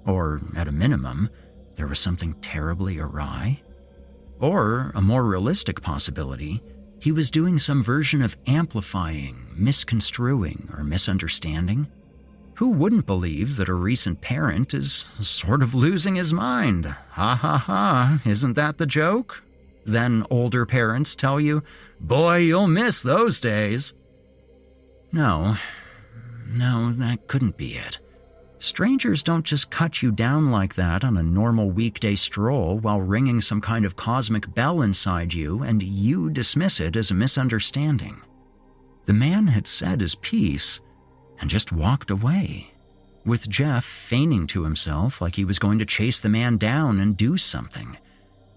Or, at a minimum, there was something terribly awry? Or, a more realistic possibility, he was doing some version of amplifying, misconstruing, or misunderstanding? Who wouldn't believe that a recent parent is sort of losing his mind? Ha ha ha, isn't that the joke? Then older parents tell you, "Boy, you'll miss those days." No, that couldn't be it. Strangers don't just cut you down like that on a normal weekday stroll while ringing some kind of cosmic bell inside you and you dismiss it as a misunderstanding. The man had said his piece and just walked away, with Jeff feigning to himself like he was going to chase the man down and do something.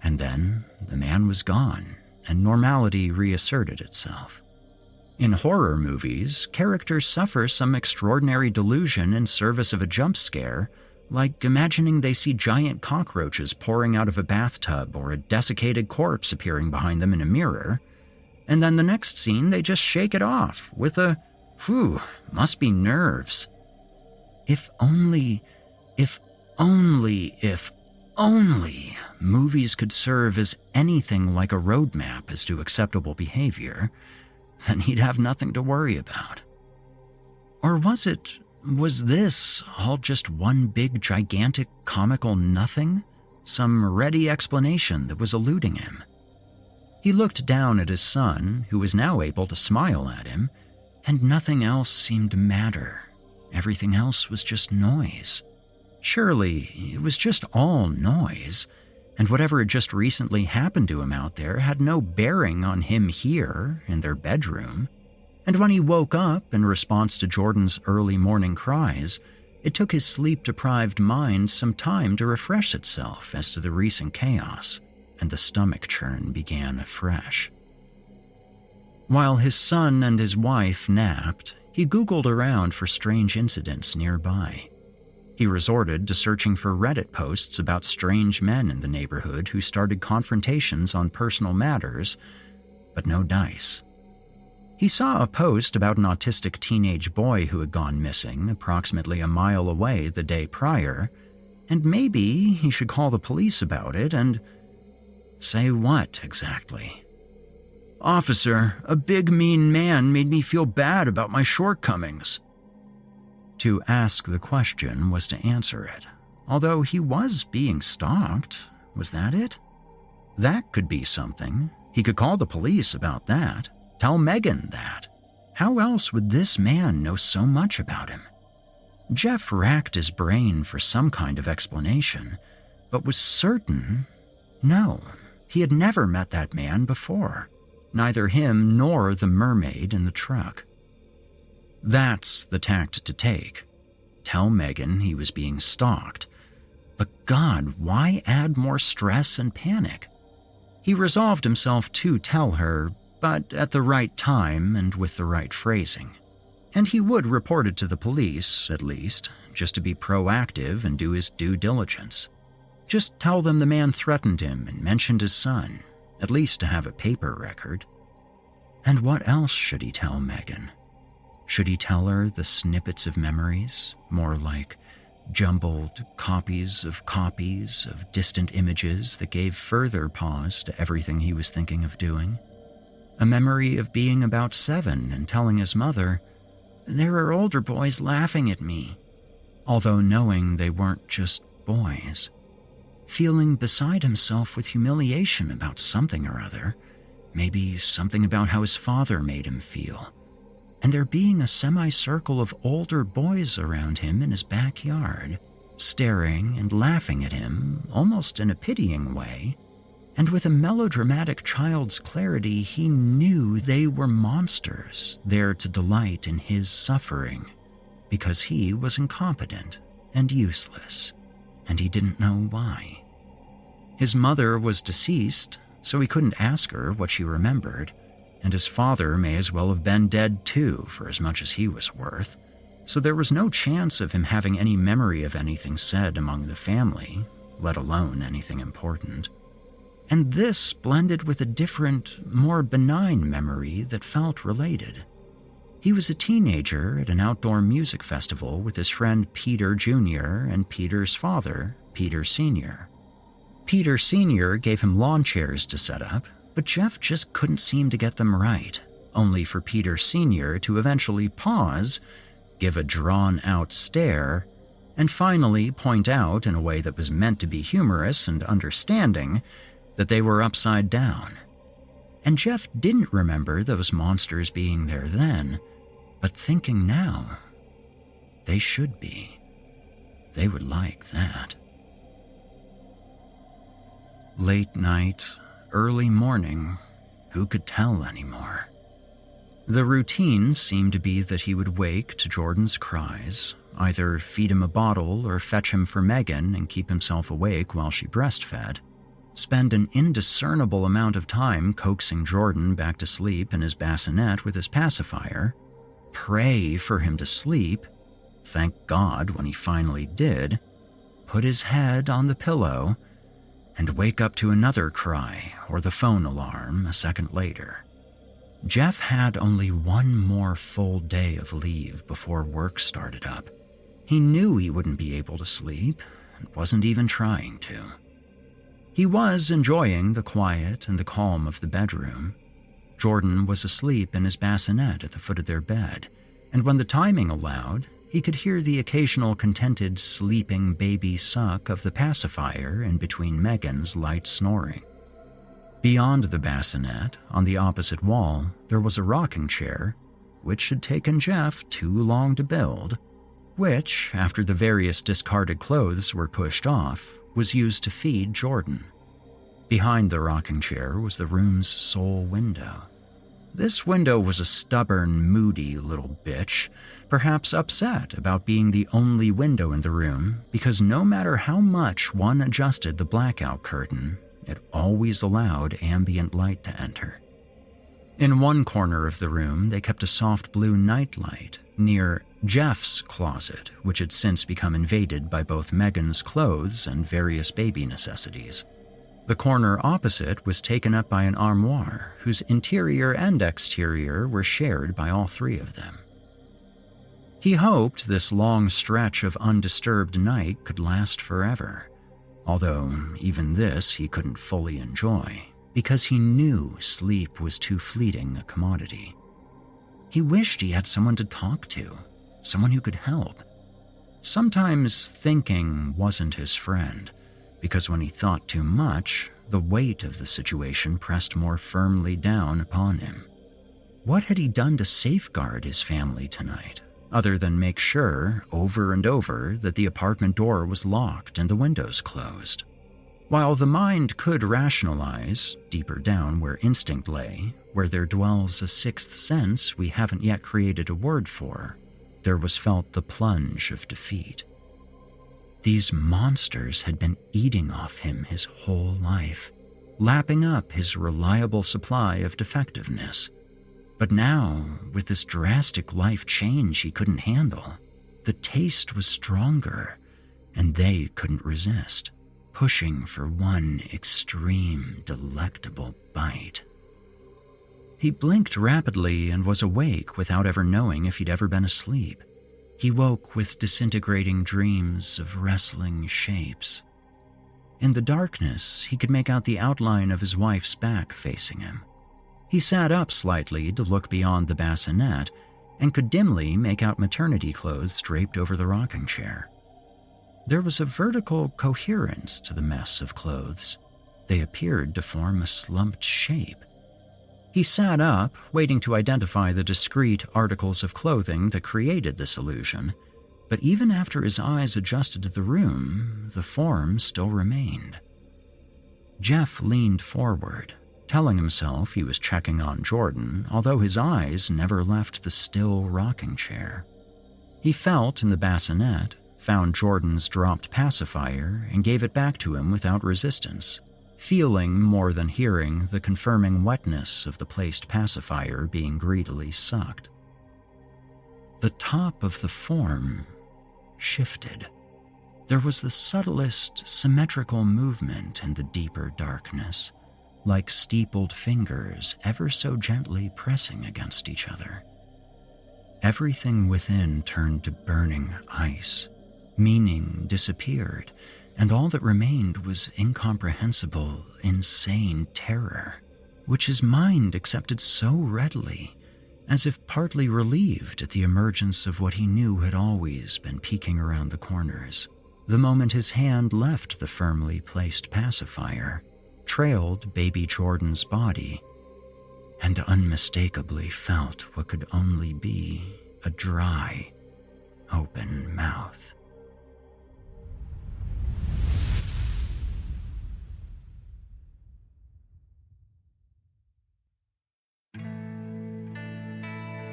And then the man was gone, and normality reasserted itself. In horror movies, characters suffer some extraordinary delusion in service of a jump scare, like imagining they see giant cockroaches pouring out of a bathtub or a desiccated corpse appearing behind them in a mirror, and then the next scene they just shake it off with a, "Phew, must be nerves." If only movies could serve as anything like a roadmap as to acceptable behavior, then he'd have nothing to worry about. Or was this all just one big, gigantic, comical nothing? Some ready explanation that was eluding him? He looked down at his son, who was now able to smile at him, and nothing else seemed to matter. Everything else was just noise. Surely, it was just all noise, and whatever had just recently happened to him out there had no bearing on him here, in their bedroom. And when he woke up in response to Jordan's early morning cries, it took his sleep-deprived mind some time to refresh itself as to the recent chaos, and the stomach churn began afresh. While his son and his wife napped, he Googled around for strange incidents nearby. He resorted to searching for Reddit posts about strange men in the neighborhood who started confrontations on personal matters, but no dice. He saw a post about an autistic teenage boy who had gone missing approximately a mile away the day prior, and maybe he should call the police about it and... say what exactly? "Officer, a big mean man made me feel bad about my shortcomings." To ask the question was to answer it. Although he was being stalked, was that it? That could be something. He could call the police about that. Tell Megan that. How else would this man know so much about him? Jeff racked his brain for some kind of explanation, but was certain, no, he had never met that man before, neither him nor the mermaid in the truck. That's the tact to take. Tell Megan he was being stalked. But God, why add more stress and panic? He resolved himself to tell her, but at the right time and with the right phrasing. And he would report it to the police, at least, just to be proactive and do his due diligence. Just tell them the man threatened him and mentioned his son, at least to have a paper record. And what else should he tell Megan? Should he tell her the snippets of memories, more like jumbled copies of distant images that gave further pause to everything he was thinking of doing? A memory of being about 7 and telling his mother, "There are older boys laughing at me," although knowing they weren't just boys. Feeling beside himself with humiliation about something or other, maybe something about how his father made him feel. And there being a semicircle of older boys around him in his backyard, staring and laughing at him, almost in a pitying way. And with a melodramatic child's clarity, he knew they were monsters, there to delight in his suffering, because he was incompetent and useless, and he didn't know why. His mother was deceased, so he couldn't ask her what she remembered, and his father may as well have been dead too, for as much as he was worth, so there was no chance of him having any memory of anything said among the family, let alone anything important. And this blended with a different, more benign memory that felt related. He was a teenager at an outdoor music festival with his friend Peter Jr. and Peter's father, Peter Sr. Peter Sr. gave him lawn chairs to set up, but Jeff just couldn't seem to get them right, only for Peter Sr. to eventually pause, give a drawn-out stare, and finally point out in a way that was meant to be humorous and understanding that they were upside down. And Jeff didn't remember those monsters being there then, but thinking now, they should be. They would like that. Late night, early morning, who could tell anymore? The routine seemed to be that he would wake to Jordan's cries, either feed him a bottle or fetch him for Megan and keep himself awake while she breastfed, spend an indiscernible amount of time coaxing Jordan back to sleep in his bassinet with his pacifier, pray for him to sleep, thank God when he finally did, put his head on the pillow, and wake up to another cry or the phone alarm a second later. Jeff had only one more full day of leave before work started up. He knew he wouldn't be able to sleep and wasn't even trying to. He was enjoying the quiet and the calm of the bedroom. Jordan was asleep in his bassinet at the foot of their bed, and when the timing allowed, he could hear the occasional contented sleeping baby suck of the pacifier in between Megan's light snoring. Beyond the bassinet, on the opposite wall, there was a rocking chair, which had taken Jeff too long to build, which, after the various discarded clothes were pushed off, was used to feed Jordan. Behind the rocking chair was the room's sole window. This window was a stubborn, moody little bitch, perhaps upset about being the only window in the room because no matter how much one adjusted the blackout curtain, it always allowed ambient light to enter. In one corner of the room, they kept a soft blue nightlight near Jeff's closet, which had since become invaded by both Megan's clothes and various baby necessities. The corner opposite was taken up by an armoire, whose interior and exterior were shared by all three of them. He hoped this long stretch of undisturbed night could last forever, although even this he couldn't fully enjoy, because he knew sleep was too fleeting a commodity. He wished he had someone to talk to, someone who could help. Sometimes thinking wasn't his friend, because when he thought too much, the weight of the situation pressed more firmly down upon him. What had he done to safeguard his family tonight? other than make sure, over and over, that the apartment door was locked and the windows closed. While the mind could rationalize, deeper down where instinct lay, where there dwells a sixth sense we haven't yet created a word for, there was felt the plunge of defeat. These monsters had been eating off him his whole life, lapping up his reliable supply of defectiveness. But now, with this drastic life change he couldn't handle, the taste was stronger, and they couldn't resist, pushing for one extreme, delectable bite. He blinked rapidly and was awake without ever knowing if he'd ever been asleep. He woke with disintegrating dreams of wrestling shapes. In the darkness, he could make out the outline of his wife's back facing him. He sat up slightly to look beyond the bassinet and could dimly make out maternity clothes draped over the rocking chair. There was a vertical coherence to the mess of clothes. They appeared to form a slumped shape. He sat up, waiting to identify the discrete articles of clothing that created this illusion, but even after his eyes adjusted to the room, the form still remained. Jeff leaned forward, telling himself he was checking on Jordan, although his eyes never left the still rocking chair. He felt in the bassinet, found Jordan's dropped pacifier, and gave it back to him without resistance, feeling more than hearing the confirming wetness of the placed pacifier being greedily sucked. The top of the form shifted. There was the subtlest symmetrical movement in the deeper darkness, like steepled fingers ever so gently pressing against each other. Everything within turned to burning ice. Meaning disappeared, and all that remained was incomprehensible, insane terror, which his mind accepted so readily, as if partly relieved at the emergence of what he knew had always been peeking around the corners. The moment his hand left the firmly placed pacifier, trailed baby Jordan's body, and unmistakably felt what could only be a dry, open mouth.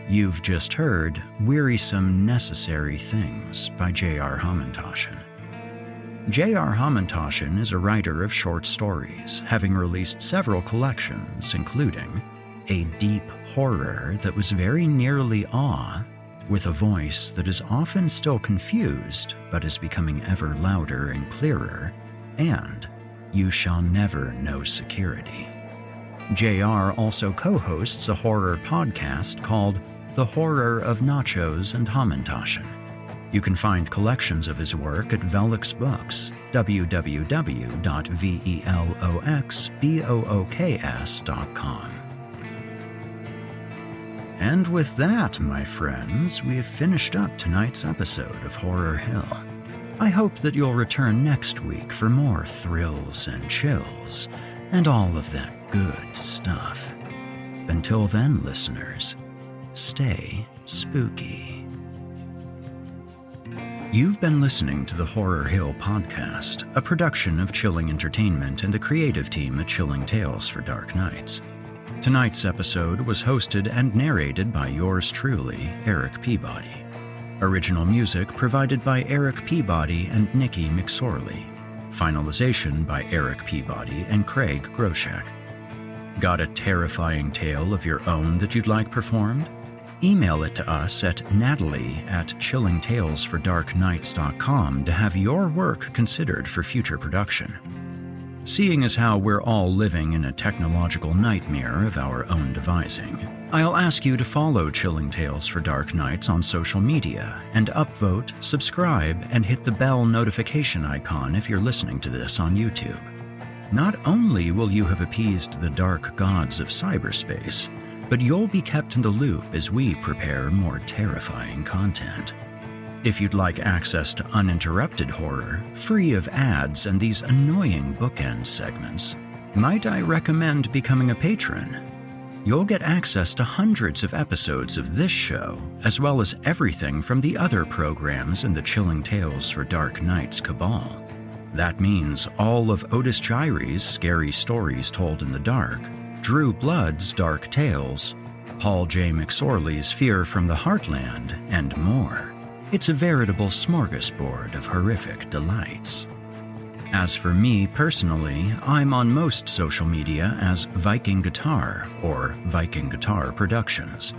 You've just heard Wearisome Necessary Things by J.R. Hamantaschen. J.R. Hamantaschen is a writer of short stories, having released several collections, including a deep horror that was very nearly awe, with a voice that is often still confused but is becoming ever louder and clearer, and You Shall Never Know Security. J.R. also co-hosts a horror podcast called The Horror of Nachos and Hamantaschen. You can find collections of his work at Velix Books, www.veloxbooks.com. And with that, my friends, we have finished up tonight's episode of Horror Hill. I hope that you'll return next week for more thrills and chills, and all of that good stuff. Until then, listeners, stay spooky. You've been listening to the Horror Hill Podcast, a production of Chilling Entertainment and the creative team at Chilling Tales for Dark Nights. Tonight's episode was hosted and narrated by yours truly, Erik Peabody. Original music provided by Erik Peabody and Nikki McSorley. Finalization by Erik Peabody and Craig Groshek. Got a terrifying tale of your own that you'd like performed? Email it to us at natalie@chillingtalesfordarknights.com to have your work considered for future production. Seeing as how we're all living in a technological nightmare of our own devising, I'll ask you to follow Chilling Tales for Dark Nights on social media and upvote, subscribe, and hit the bell notification icon if you're listening to this on YouTube. Not only will you have appeased the dark gods of cyberspace, but you'll be kept in the loop as we prepare more terrifying content. If you'd like access to uninterrupted horror, free of ads and these annoying bookend segments, might I recommend becoming a patron? you'll get access to hundreds of episodes of this show, as well as everything from the other programs in the Chilling Tales for Dark Nights cabal. That means all of Otis Gyri's Scary Stories Told in the Dark, Drew Blood's Dark Tales, Paul J. McSorley's Fear from the Heartland, and more. It's a veritable smorgasbord of horrific delights. As for me personally, I'm on most social media as Viking Guitar or Viking Guitar Productions.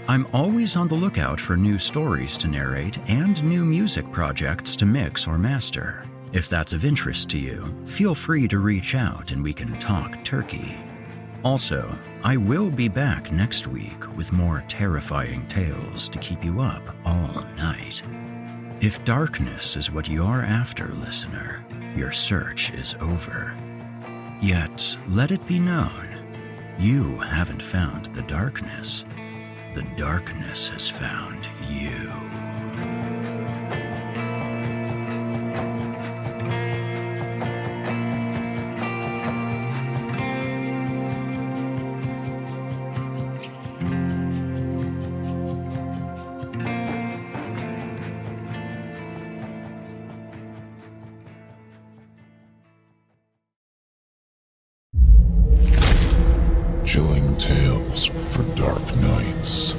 I'm always on the lookout for new stories to narrate and new music projects to mix or master. If that's of interest to you, feel free to reach out and we can talk turkey. Also, I will be back next week with more terrifying tales to keep you up all night. If darkness is what you're after, listener, your search is over. Yet, let it be known, you haven't found the darkness. The darkness has found you. Chilling Tales for Dark Nights.